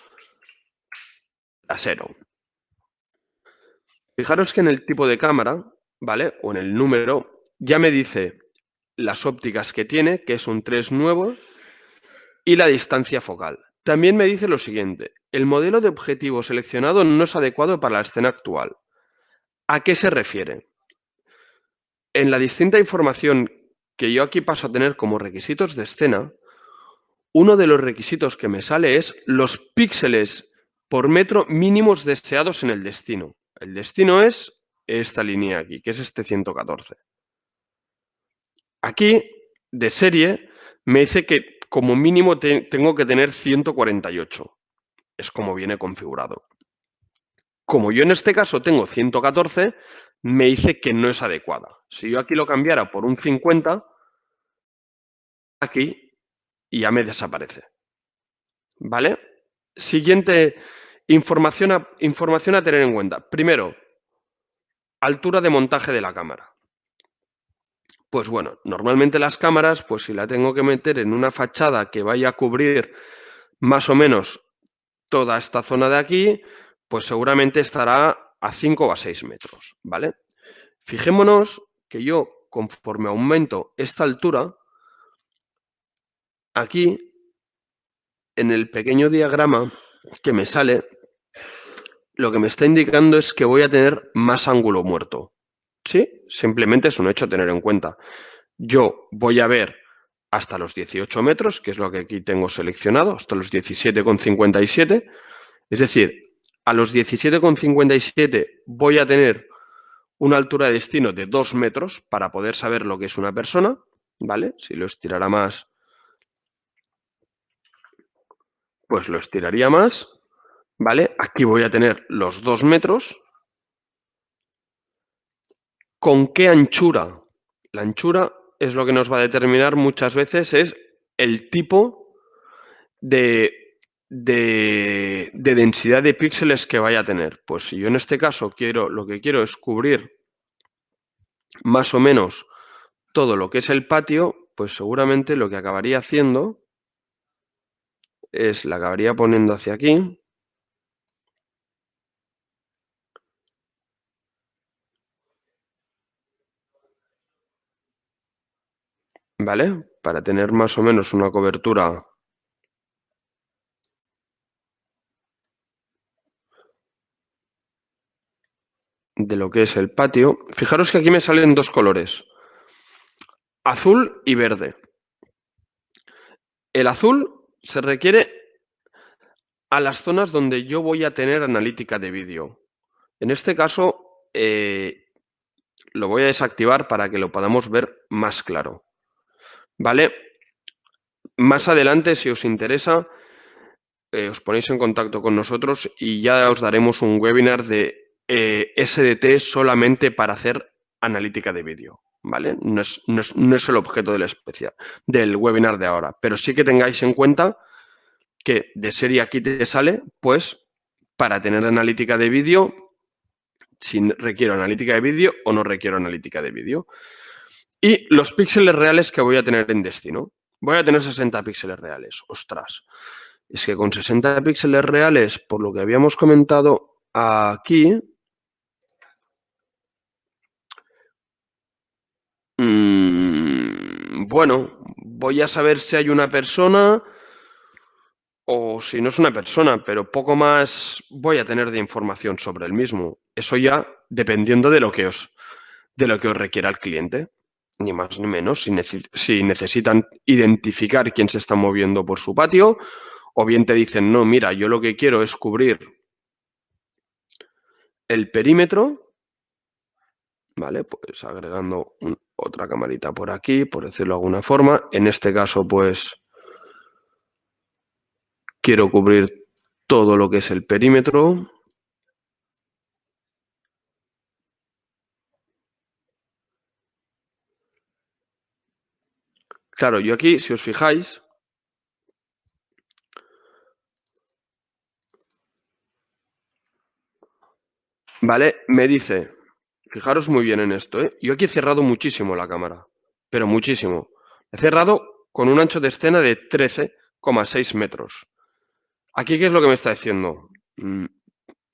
trasero. Fijaros que en el tipo de cámara, ¿vale? O en el número, ya me dice las ópticas que tiene, que es un 3 nuevo, y la distancia focal. También me dice lo siguiente: el modelo de objetivo seleccionado no es adecuado para la escena actual. ¿A qué se refiere? En la distinta información que yo aquí paso a tener como requisitos de escena, uno de los requisitos que me sale es los píxeles por metro mínimos deseados en el destino. El destino es esta línea aquí, que es este 114. Aquí, de serie, me dice que como mínimo tengo que tener 148. Es como viene configurado. Como yo en este caso tengo 114, me dice que no es adecuada. Si yo aquí lo cambiara por un 50, aquí y ya me desaparece. ¿Vale? Siguiente información a tener en cuenta. Primero, altura de montaje de la cámara. Pues bueno, normalmente las cámaras, pues si la tengo que meter en una fachada que vaya a cubrir más o menos toda esta zona de aquí, pues seguramente estará a 5 o a 6 metros, ¿vale? Fijémonos que yo, conforme aumento esta altura, aquí, en el pequeño diagrama que me sale, lo que me está indicando es que voy a tener más ángulo muerto. ¿Sí? Simplemente es un hecho a tener en cuenta. Yo voy a ver hasta los 18 metros, que es lo que aquí tengo seleccionado, hasta los 17,57. Es decir, a los 17,57 voy a tener una altura de destino de 2 metros para poder saber lo que es una persona, ¿vale? Si lo estirara más, pues lo estiraría más, ¿vale? Aquí voy a tener los 2 metros. ¿Con qué anchura? La anchura es lo que nos va a determinar muchas veces, es el tipo de densidad de píxeles que vaya a tener. Pues si yo en este caso lo que quiero es cubrir más o menos todo lo que es el patio, pues seguramente lo que acabaría haciendo es la acabaría poniendo hacia aquí. ¿Vale? Para tener más o menos una cobertura de lo que es el patio. Fijaros que aquí me salen dos colores, azul y verde. El azul se requiere a las zonas donde yo voy a tener analítica de vídeo. En este caso, lo voy a desactivar para que lo podamos ver más claro. ¿Vale? Más adelante, si os interesa, os ponéis en contacto con nosotros y ya os daremos un webinar de SDT solamente para hacer analítica de vídeo. ¿Vale? No es el objeto del webinar de ahora, pero sí que tengáis en cuenta que de serie aquí te sale, pues, para tener analítica de vídeo, si requiero analítica de vídeo o no requiero analítica de vídeo. Y los píxeles reales que voy a tener en destino. Voy a tener 60 píxeles reales. Ostras, es que con 60 píxeles reales, por lo que habíamos comentado aquí, bueno, voy a saber si hay una persona o si no es una persona, pero poco más voy a tener de información sobre el mismo. Eso ya dependiendo de lo que os requiera el cliente, ni más ni menos. Si necesitan identificar quién se está moviendo por su patio, o bien te dicen, no, mira, yo lo que quiero es cubrir el perímetro, ¿vale? Pues agregando otra camarita por aquí, por decirlo de alguna forma. En este caso, pues quiero cubrir todo lo que es el perímetro. Claro, yo aquí, si os fijáis, ¿vale? Me dice, fijaros muy bien en esto, ¿eh? Yo aquí he cerrado muchísimo la cámara, pero muchísimo. He cerrado con un ancho de escena de 13,6 metros. Aquí, ¿qué es lo que me está diciendo?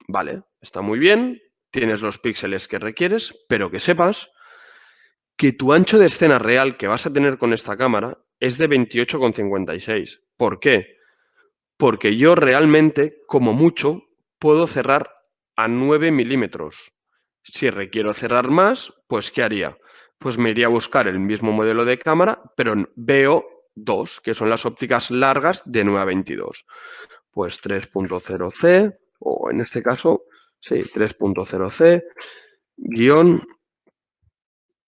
Vale, está muy bien, tienes los píxeles que requieres, pero que sepas que tu ancho de escena real que vas a tener con esta cámara es de 28,56. ¿Por qué? Porque yo realmente, como mucho, puedo cerrar a 9 milímetros. Si requiero cerrar más, pues ¿qué haría? Pues me iría a buscar el mismo modelo de cámara, pero en VO2, que son las ópticas largas de 9 a 22. Pues 3.0C, o en este caso Sí, 3.0C guión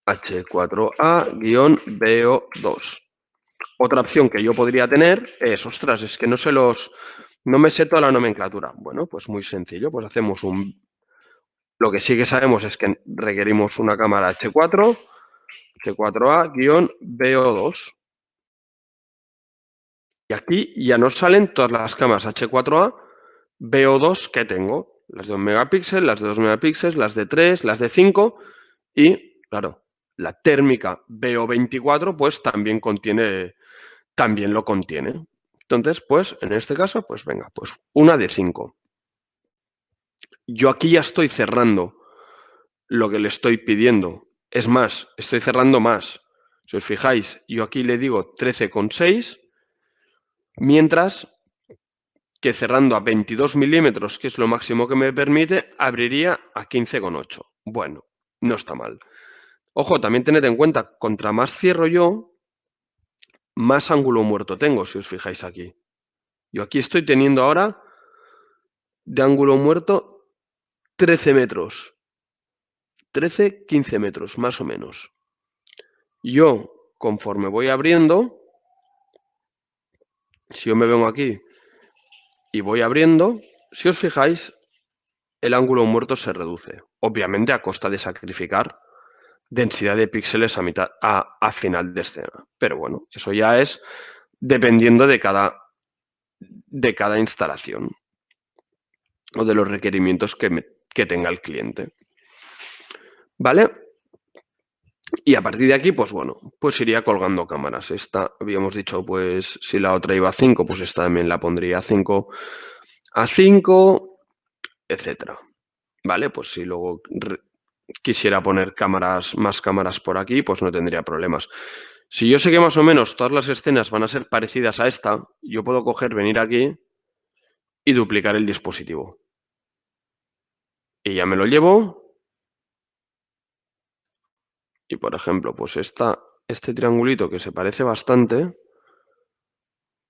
H4A-BO2. Otra opción que yo podría tener es, ostras, es que no me sé toda la nomenclatura. Bueno, pues muy sencillo, pues hacemos lo que sí que sabemos es que requerimos una cámara H4, H4A-BO2. Y aquí ya nos salen todas las cámaras H4A, BO2 que tengo. Las de 1 megapíxel, las de 2 megapíxeles, las de 3, las de 5 y, claro, la térmica BO24 pues también lo contiene. Entonces, pues, en este caso, pues venga, pues una de 5. Yo aquí ya estoy cerrando lo que le estoy pidiendo. Es más, estoy cerrando más. Si os fijáis, yo aquí le digo 13,6, mientras que cerrando a 22 milímetros, que es lo máximo que me permite, abriría a 15,8. Bueno, no está mal. Ojo, también tened en cuenta, contra más cierro yo, más ángulo muerto tengo, si os fijáis aquí. Yo aquí estoy teniendo ahora de ángulo muerto 13 metros. 13, 15 metros, más o menos. Yo, conforme voy abriendo, si yo me vengo aquí y voy abriendo, si os fijáis, el ángulo muerto se reduce. Obviamente a costa de sacrificar densidad de píxeles a final de escena. Pero bueno, eso ya es dependiendo de cada instalación o de los requerimientos que tenga el cliente. ¿Vale? Y a partir de aquí, pues bueno, pues iría colgando cámaras. Esta, habíamos dicho, pues si la otra iba a 5, pues esta también la pondría a 5, etcétera. ¿Vale? Pues si luego quisiera poner más cámaras por aquí, pues no tendría problemas. Si yo sé que más o menos todas las escenas van a ser parecidas a esta, yo puedo coger, venir aquí y duplicar el dispositivo. Y ya me lo llevo. Y por ejemplo, pues este triangulito que se parece bastante,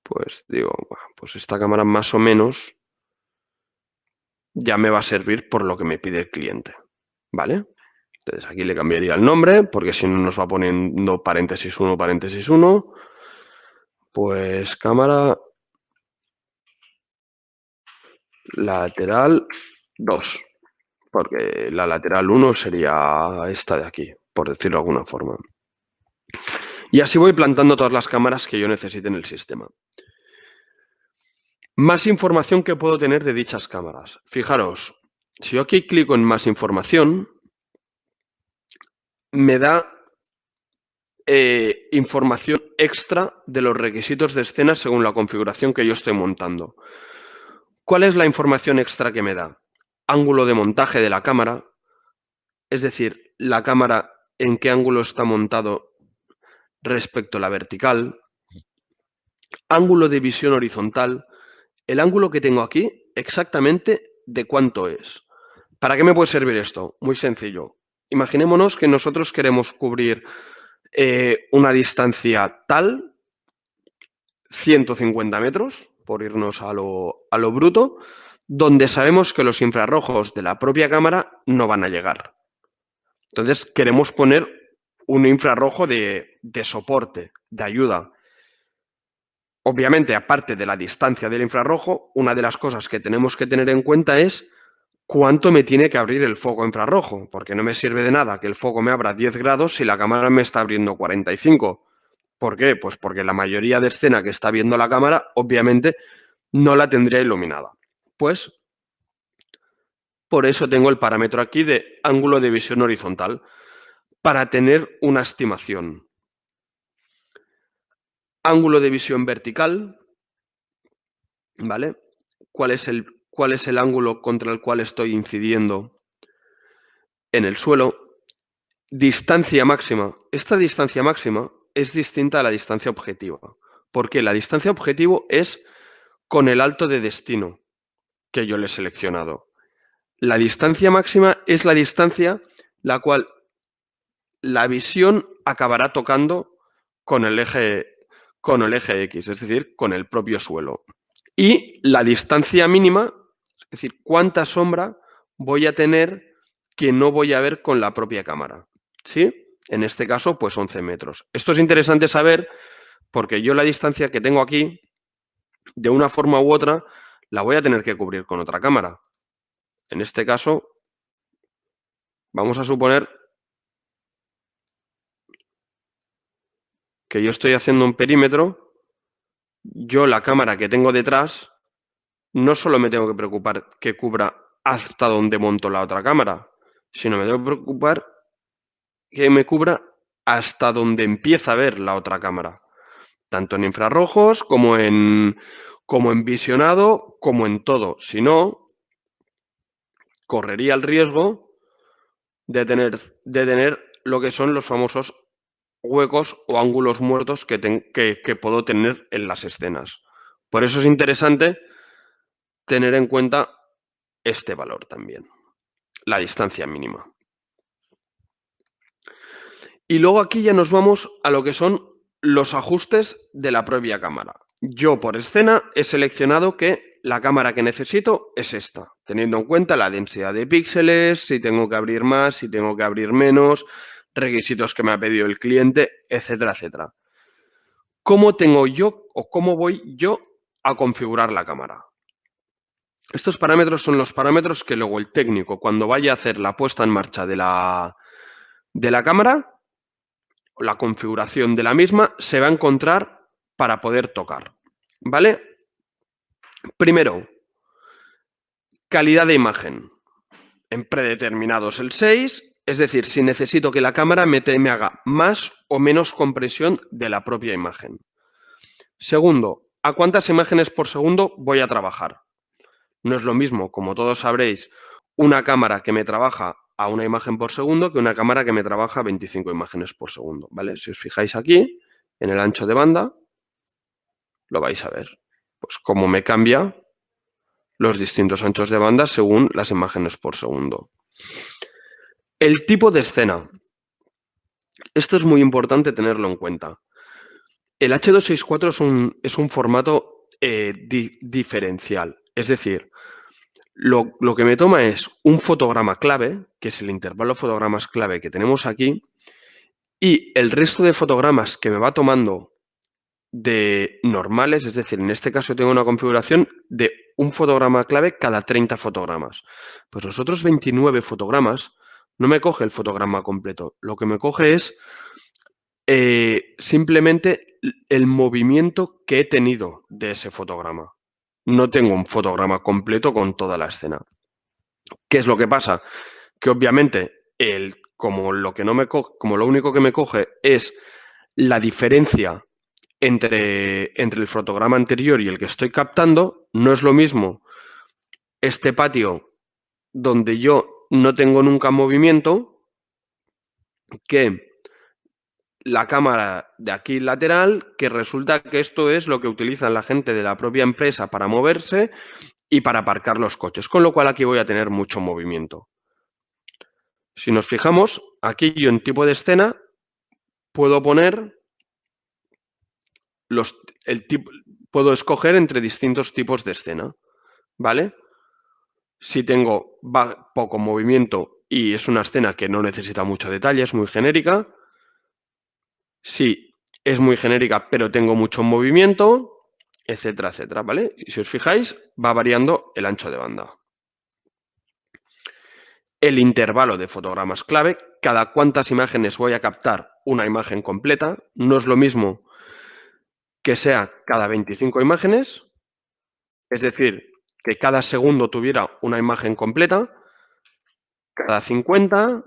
pues digo, pues esta cámara más o menos ya me va a servir por lo que me pide el cliente. ¿Vale? Entonces aquí le cambiaría el nombre, porque si no nos va poniendo paréntesis 1, paréntesis 1. Pues cámara lateral 2, porque la lateral 1 sería esta de aquí, por decirlo de alguna forma. Y así voy plantando todas las cámaras que yo necesite en el sistema. Más información que puedo tener de dichas cámaras. Fijaros, si yo aquí clico en más información, me da información extra de los requisitos de escena según la configuración que yo estoy montando. ¿Cuál es la información extra que me da? Ángulo de montaje de la cámara, es decir, la cámara en qué ángulo está montado respecto a la vertical, ángulo de visión horizontal, el ángulo que tengo aquí exactamente de cuánto es. ¿Para qué me puede servir esto? Muy sencillo. Imaginémonos que nosotros queremos cubrir una distancia tal, 150 metros, por irnos a lo bruto, donde sabemos que los infrarrojos de la propia cámara no van a llegar. Entonces queremos poner un infrarrojo de soporte, de ayuda. Obviamente, aparte de la distancia del infrarrojo, una de las cosas que tenemos que tener en cuenta es cuánto me tiene que abrir el foco infrarrojo, porque no me sirve de nada que el foco me abra 10 grados si la cámara me está abriendo 45. ¿Por qué? Pues porque la mayoría de escena que está viendo la cámara, obviamente, no la tendría iluminada. Pues por eso tengo el parámetro aquí de ángulo de visión horizontal, para tener una estimación. Ángulo de visión vertical, ¿vale? ¿Cuál es el ángulo contra el cual estoy incidiendo en el suelo? Distancia máxima. Esta distancia máxima es distinta a la distancia objetiva. Porque la distancia objetivo es con el alto de destino que yo le he seleccionado. La distancia máxima es la distancia la cual la visión acabará tocando con el eje X, es decir, con el propio suelo. Y la distancia mínima, es decir, cuánta sombra voy a tener que no voy a ver con la propia cámara, ¿sí? En este caso, pues 11 metros. Esto es interesante saber porque yo la distancia que tengo aquí, de una forma u otra, la voy a tener que cubrir con otra cámara. En este caso, vamos a suponer que yo estoy haciendo un perímetro, yo la cámara que tengo detrás, no solo me tengo que preocupar que cubra hasta donde monto la otra cámara, sino me tengo que preocupar que me cubra hasta donde empieza a ver la otra cámara, tanto en infrarrojos como en visionado, como en todo. Si no, correría el riesgo de tener lo que son los famosos huecos o ángulos muertos que puedo tener en las escenas. Por eso es interesante tener en cuenta este valor también, la distancia mínima. Y luego aquí ya nos vamos a lo que son los ajustes de la propia cámara. Yo por escena he seleccionado que la cámara que necesito es esta, teniendo en cuenta la densidad de píxeles, si tengo que abrir más, si tengo que abrir menos, requisitos que me ha pedido el cliente, etcétera, etcétera. ¿Cómo tengo yo o cómo voy yo a configurar la cámara? Estos parámetros son los parámetros que luego el técnico, cuando vaya a hacer la puesta en marcha de la cámara, o la configuración de la misma, se va a encontrar para poder tocar. ¿Vale? Primero, calidad de imagen. En predeterminados el 6, es decir, si necesito que la cámara me haga más o menos compresión de la propia imagen. Segundo, ¿a cuántas imágenes por segundo voy a trabajar? No es lo mismo, como todos sabréis, una cámara que me trabaja a una imagen por segundo que una cámara que me trabaja a 25 imágenes por segundo, ¿vale? Si os fijáis aquí, en el ancho de banda, lo vais a ver. Pues cómo me cambia los distintos anchos de banda según las imágenes por segundo. El tipo de escena. Esto es muy importante tenerlo en cuenta. El H264 es un formato diferencial. Es decir, lo que me toma es un fotograma clave, que es el intervalo de fotogramas clave que tenemos aquí, y el resto de fotogramas que me va tomando de normales, es decir, en este caso tengo una configuración de un fotograma clave cada 30 fotogramas. Pues los otros 29 fotogramas no me coge el fotograma completo, lo que me coge es simplemente el movimiento que he tenido de ese fotograma. No tengo un fotograma completo con toda la escena. ¿Qué es lo que pasa? Que obviamente, como lo único que me coge es la diferencia entre el fotograma anterior y el que estoy captando, no es lo mismo este patio donde yo no tengo nunca movimiento que la cámara de aquí lateral, que resulta que esto es lo que utilizan la gente de la propia empresa para moverse y para aparcar los coches, con lo cual aquí voy a tener mucho movimiento. Si nos fijamos, aquí yo en tipo de escena puedo poner puedo escoger entre distintos tipos de escena, ¿vale? Si tengo poco movimiento y es una escena que no necesita mucho detalle, es muy genérica. Si es muy genérica pero tengo mucho movimiento, etcétera, etcétera, ¿vale? Y si os fijáis, va variando el ancho de banda. El intervalo de fotogramas clave, cada cuántas imágenes voy a captar una imagen completa, no es lo mismo que sea cada 25 imágenes, es decir, que cada segundo tuviera una imagen completa, cada 50,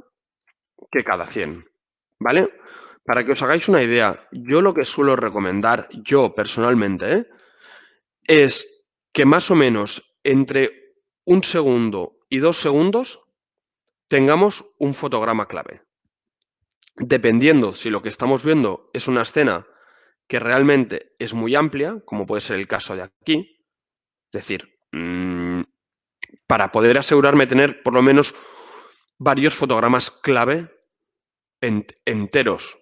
que cada 100, ¿vale? Para que os hagáis una idea, yo lo que suelo recomendar, yo personalmente, es que más o menos entre 1 segundo y 2 segundos tengamos un fotograma clave. Dependiendo si lo que estamos viendo es una escena que realmente es muy amplia, como puede ser el caso de aquí, es decir, para poder asegurarme tener por lo menos varios fotogramas clave enteros.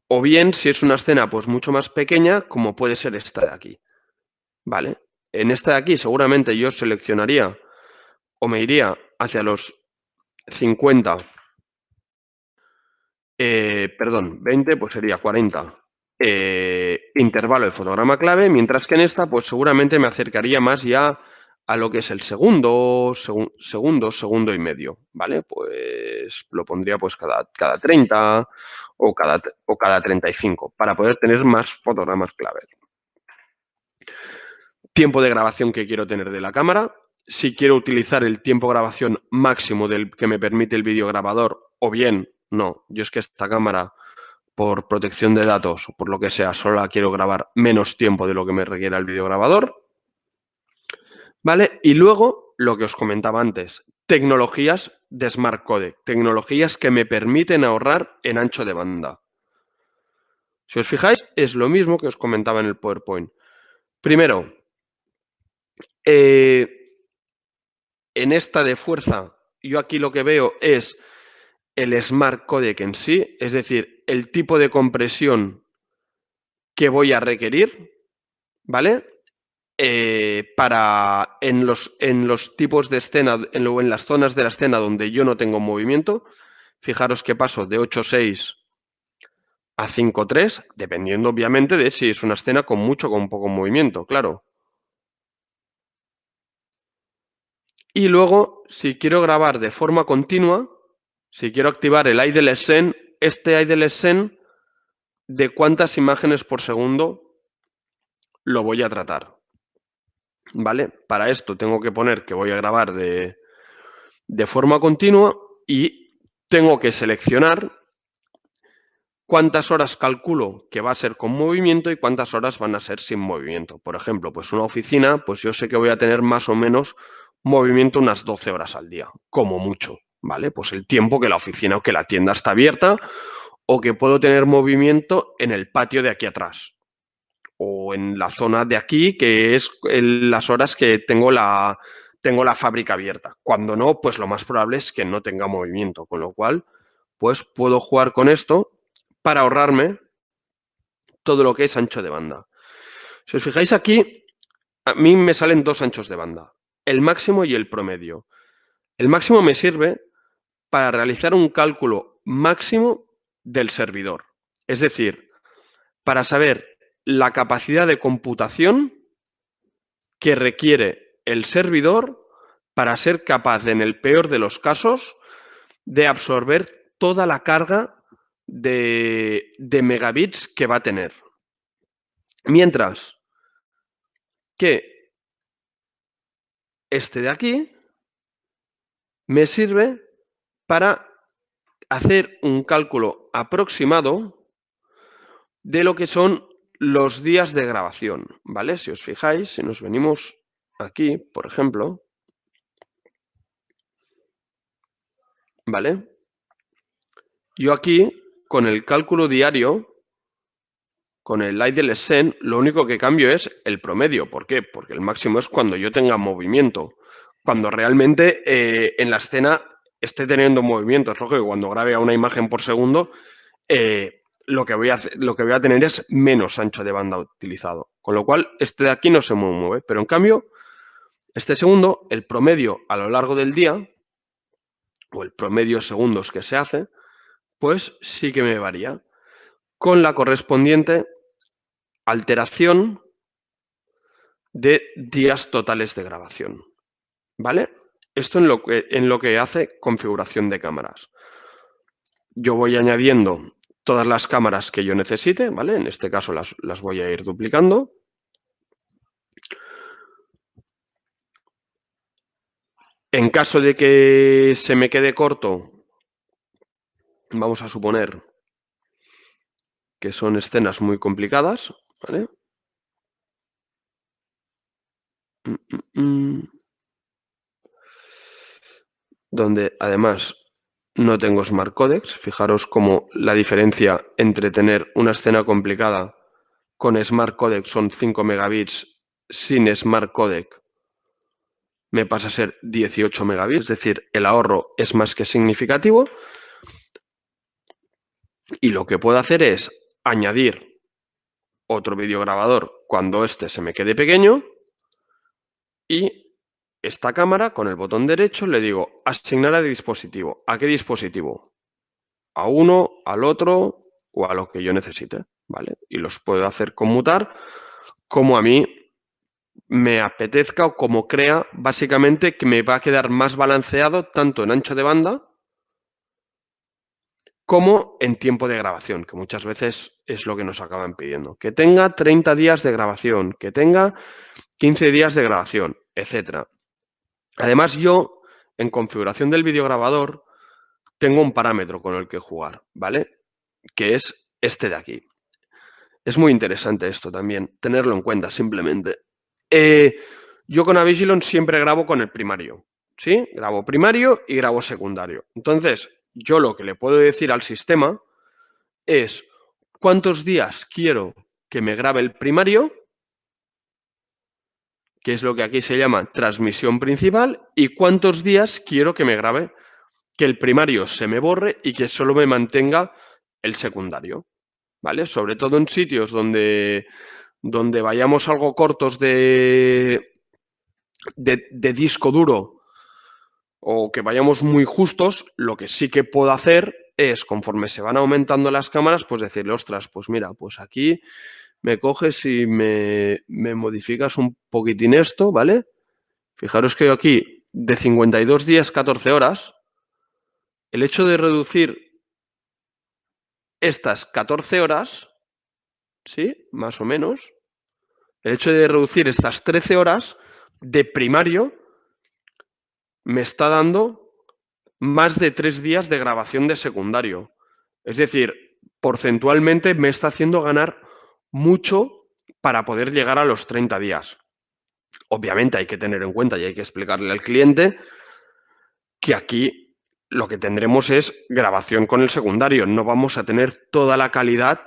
O bien, si es una escena pues mucho más pequeña, como puede ser esta de aquí. ¿Vale? En esta de aquí seguramente yo seleccionaría o me iría hacia los 50, 20, pues sería 40 intervalo de fotograma clave, mientras que en esta pues seguramente me acercaría más ya a lo que es el segundo y medio, ¿vale? Pues lo pondría pues cada 30 o cada 35 para poder tener más fotogramas clave. Tiempo de grabación que quiero tener de la cámara. Si quiero utilizar el tiempo de grabación máximo del que me permite el videograbador o bien no. Yo es que esta cámara, por protección de datos o por lo que sea, solo la quiero grabar menos tiempo de lo que me requiera el videograbador. ¿Vale? Y luego, lo que os comentaba antes, tecnologías de Smart Codec, tecnologías que me permiten ahorrar en ancho de banda. Si os fijáis, es lo mismo que os comentaba en el PowerPoint. Primero, en esta de fuerza, yo aquí lo que veo es el Smart Codec en sí, es decir, el tipo de compresión que voy a requerir, ¿vale? Para en los tipos de escena, en las zonas de la escena donde yo no tengo movimiento, fijaros que paso de 8.6 a 5.3, dependiendo obviamente de si es una escena con mucho o con poco movimiento, claro. Y luego, si quiero grabar de forma continua, si quiero activar el idle scene, este idle scene, de cuántas imágenes por segundo lo voy a tratar. ¿Vale? Para esto tengo que poner que voy a grabar de forma continua y tengo que seleccionar cuántas horas calculo que va a ser con movimiento y cuántas horas van a ser sin movimiento. Por ejemplo, pues una oficina, pues yo sé que voy a tener más o menos movimiento unas 12 horas al día, como mucho, ¿vale? Pues el tiempo que la oficina o que la tienda está abierta o que puedo tener movimiento en el patio de aquí atrás o en la zona de aquí, que es las horas que tengo la fábrica abierta. Cuando no, pues lo más probable es que no tenga movimiento, con lo cual, pues puedo jugar con esto para ahorrarme todo lo que es ancho de banda. Si os fijáis aquí, a mí me salen dos anchos de banda, el máximo y el promedio. El máximo me sirve para realizar un cálculo máximo del servidor, es decir, para saber la capacidad de computación que requiere el servidor para ser capaz, en el peor de los casos, de absorber toda la carga de megabits que va a tener. Mientras que este de aquí me sirve para hacer un cálculo aproximado de lo que son los días de grabación, ¿vale? Si os fijáis, si nos venimos aquí, por ejemplo, ¿vale? Yo aquí, con el cálculo diario, con el idle scene, lo único que cambio es el promedio. ¿Por qué? Porque el máximo es cuando yo tenga movimiento. Cuando realmente en la escena esté teniendo movimiento. Es lógico que cuando grabe a una imagen por segundo, lo que voy a tener es menos ancho de banda utilizado. Con lo cual, este de aquí no se mueve. Pero en cambio, este segundo, el promedio a lo largo del día, o el promedio de segundos que se hace, pues sí que me varía. Con la correspondiente alteración de días totales de grabación. ¿Vale? Esto en lo que hace configuración de cámaras. Yo voy añadiendo todas las cámaras que yo necesite, ¿vale? En este caso las voy a ir duplicando. En caso de que se me quede corto, vamos a suponer que son escenas muy complicadas, ¿vale? Donde además no tengo Smart Codecs. Fijaros cómo la diferencia entre tener una escena complicada con Smart Codec son 5 megabits, sin Smart Codec me pasa a ser 18 megabits, es decir, el ahorro es más que significativo. Y lo que puedo hacer es añadir otro videograbador cuando este se me quede pequeño y esta cámara con el botón derecho, le digo asignar a dispositivo. ¿A qué dispositivo? A uno, al otro o a lo que yo necesite, ¿vale? Y los puedo hacer conmutar como a mí me apetezca o como crea, básicamente, que me va a quedar más balanceado tanto en ancho de banda como en tiempo de grabación, que muchas veces es lo que nos acaban pidiendo. Que tenga 30 días de grabación, que tenga 15 días de grabación, etc. Además, yo, en configuración del videograbador, tengo un parámetro con el que jugar, ¿vale? Que es este de aquí. Es muy interesante esto también, tenerlo en cuenta simplemente. Yo con Avigilon siempre grabo con el primario, ¿sí? Grabo primario y grabo secundario. Entonces, yo lo que le puedo decir al sistema es cuántos días quiero que me grabe el primario, que es lo que aquí se llama transmisión principal, y cuántos días quiero que me grabe, que el primario se me borre y que solo me mantenga el secundario, ¿vale? Sobre todo en sitios donde vayamos algo cortos de disco duro o que vayamos muy justos, lo que sí que puedo hacer es, conforme se van aumentando las cámaras, pues decirle, ostras, pues mira, pues aquí me coges y me modificas un poquitín esto, ¿vale? Fijaros que yo aquí, de 52 días, 14 horas, el hecho de reducir estas 14 horas, ¿sí? Más o menos, el hecho de reducir estas 13 horas de primario me está dando más de 3 días de grabación de secundario. Es decir, porcentualmente me está haciendo ganar mucho para poder llegar a los 30 días. Obviamente hay que tener en cuenta y hay que explicarle al cliente que aquí lo que tendremos es grabación con el secundario. No vamos a tener toda la calidad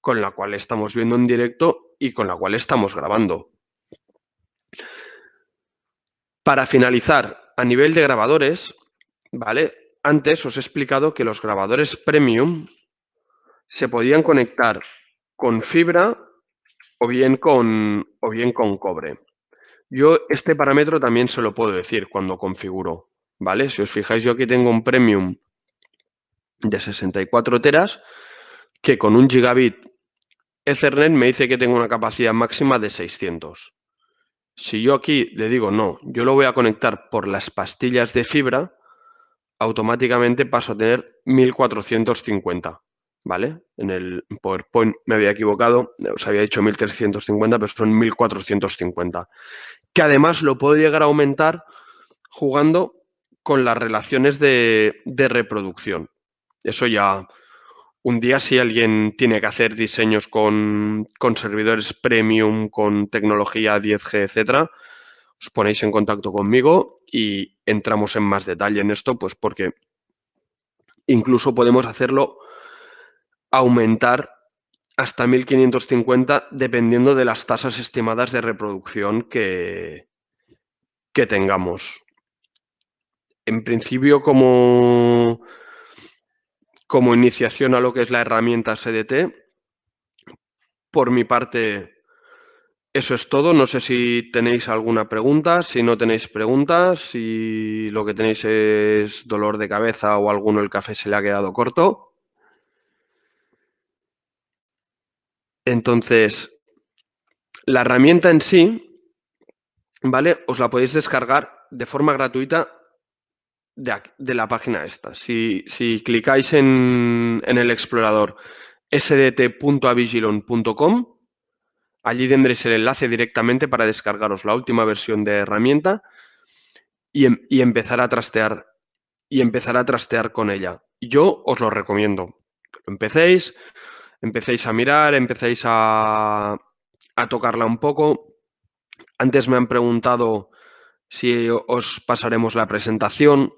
con la cual estamos viendo en directo y con la cual estamos grabando. Para finalizar, a nivel de grabadores, ¿vale? Antes os he explicado que los grabadores premium se podían conectar con fibra o bien con cobre. Yo este parámetro también se lo puedo decir cuando configuro, ¿vale? Si os fijáis, yo aquí tengo un premium de 64 teras que con 1 gigabit Ethernet me dice que tengo una capacidad máxima de 600. Si yo aquí le digo no, yo lo voy a conectar por las pastillas de fibra, automáticamente paso a tener 1450, ¿vale? En el PowerPoint me había equivocado, os había dicho 1350, pero son 1450. Que además lo puedo llegar a aumentar jugando con las relaciones de reproducción. Eso ya, un día si alguien tiene que hacer diseños con servidores premium, con tecnología 10G, etcétera, os ponéis en contacto conmigo y entramos en más detalle en esto, pues porque incluso podemos hacerlo aumentar hasta 1550 dependiendo de las tasas estimadas de reproducción que tengamos. En principio, como iniciación a lo que es la herramienta SDT, por mi parte, eso es todo. No sé si tenéis alguna pregunta, si no tenéis preguntas, si lo que tenéis es dolor de cabeza o alguno el café se le ha quedado corto. Entonces, la herramienta en sí, ¿vale? Os la podéis descargar de forma gratuita de la página esta. Si clicáis en el explorador sdt.avigilon.com, allí tendréis el enlace directamente para descargaros la última versión de herramienta y empezar a trastear con ella. Yo os lo recomiendo. Empecéis a mirar, empecéis a tocarla un poco. Antes me han preguntado si os pasaremos la presentación.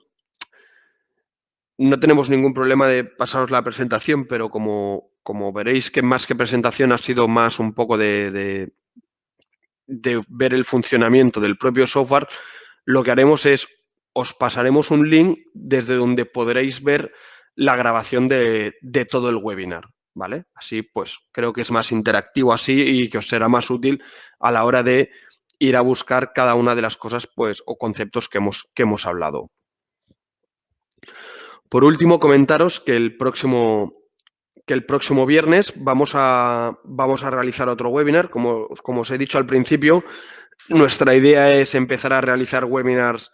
No tenemos ningún problema de pasaros la presentación, pero como veréis que más que presentación ha sido más un poco de ver el funcionamiento del propio software, lo que haremos es os pasaremos un link desde donde podréis ver la grabación de todo el webinar, ¿vale? Así pues creo que es más interactivo así y que os será más útil a la hora de ir a buscar cada una de las cosas pues, o conceptos que hemos hablado. Por último, comentaros que el próximo viernes vamos a realizar otro webinar. Como os he dicho al principio, nuestra idea es empezar a realizar webinars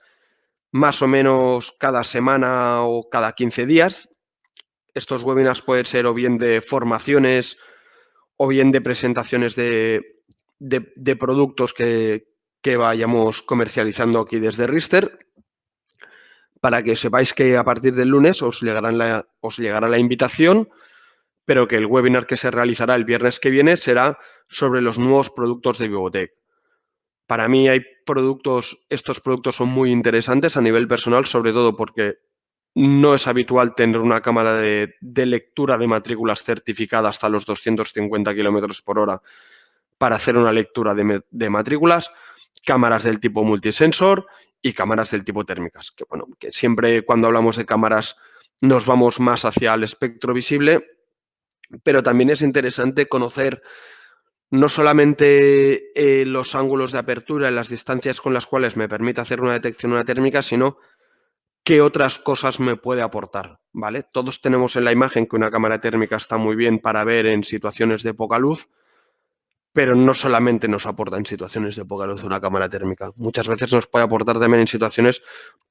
más o menos cada semana o cada 15 días. Estos webinars pueden ser o bien de formaciones o bien de presentaciones de productos que vayamos comercializando aquí desde Rister, para que sepáis que a partir del lunes os llegará la invitación, pero que el webinar que se realizará el viernes que viene será sobre los nuevos productos de Vivotec. Para mí estos productos son muy interesantes a nivel personal, sobre todo porque no es habitual tener una cámara de lectura de matrículas certificada hasta los 250 kilómetros por hora para hacer una lectura de matrículas, cámaras del tipo multisensor y cámaras del tipo térmicas. Que, bueno, que siempre cuando hablamos de cámaras nos vamos más hacia el espectro visible, pero también es interesante conocer no solamente los ángulos de apertura y las distancias con las cuales me permite hacer una detección una térmica, sino qué otras cosas me puede aportar, ¿vale? Todos tenemos en la imagen que una cámara térmica está muy bien para ver en situaciones de poca luz, pero no solamente nos aporta en situaciones de poca luz una cámara térmica. Muchas veces nos puede aportar también en situaciones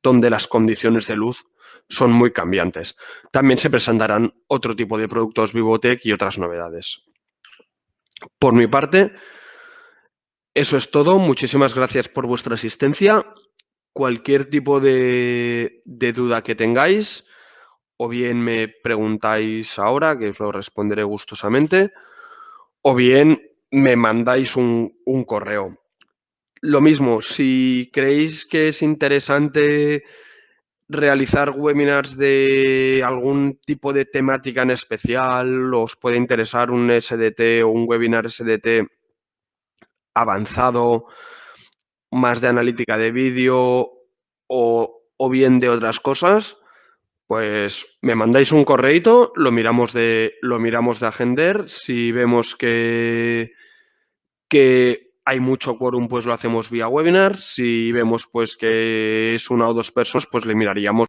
donde las condiciones de luz son muy cambiantes. También se presentarán otro tipo de productos Vivotec y otras novedades. Por mi parte, eso es todo. Muchísimas gracias por vuestra asistencia. Cualquier tipo de duda que tengáis, o bien me preguntáis ahora, que os lo responderé gustosamente, o bien me mandáis un correo. Lo mismo, si creéis que es interesante realizar webinars de algún tipo de temática en especial, os puede interesar un SDT o un webinar SDT avanzado, más de analítica de vídeo o bien de otras cosas, pues me mandáis un correíto, lo miramos de agender. Si vemos que hay mucho quórum, pues lo hacemos vía webinar. Si vemos pues que es una o dos personas, pues le miraríamos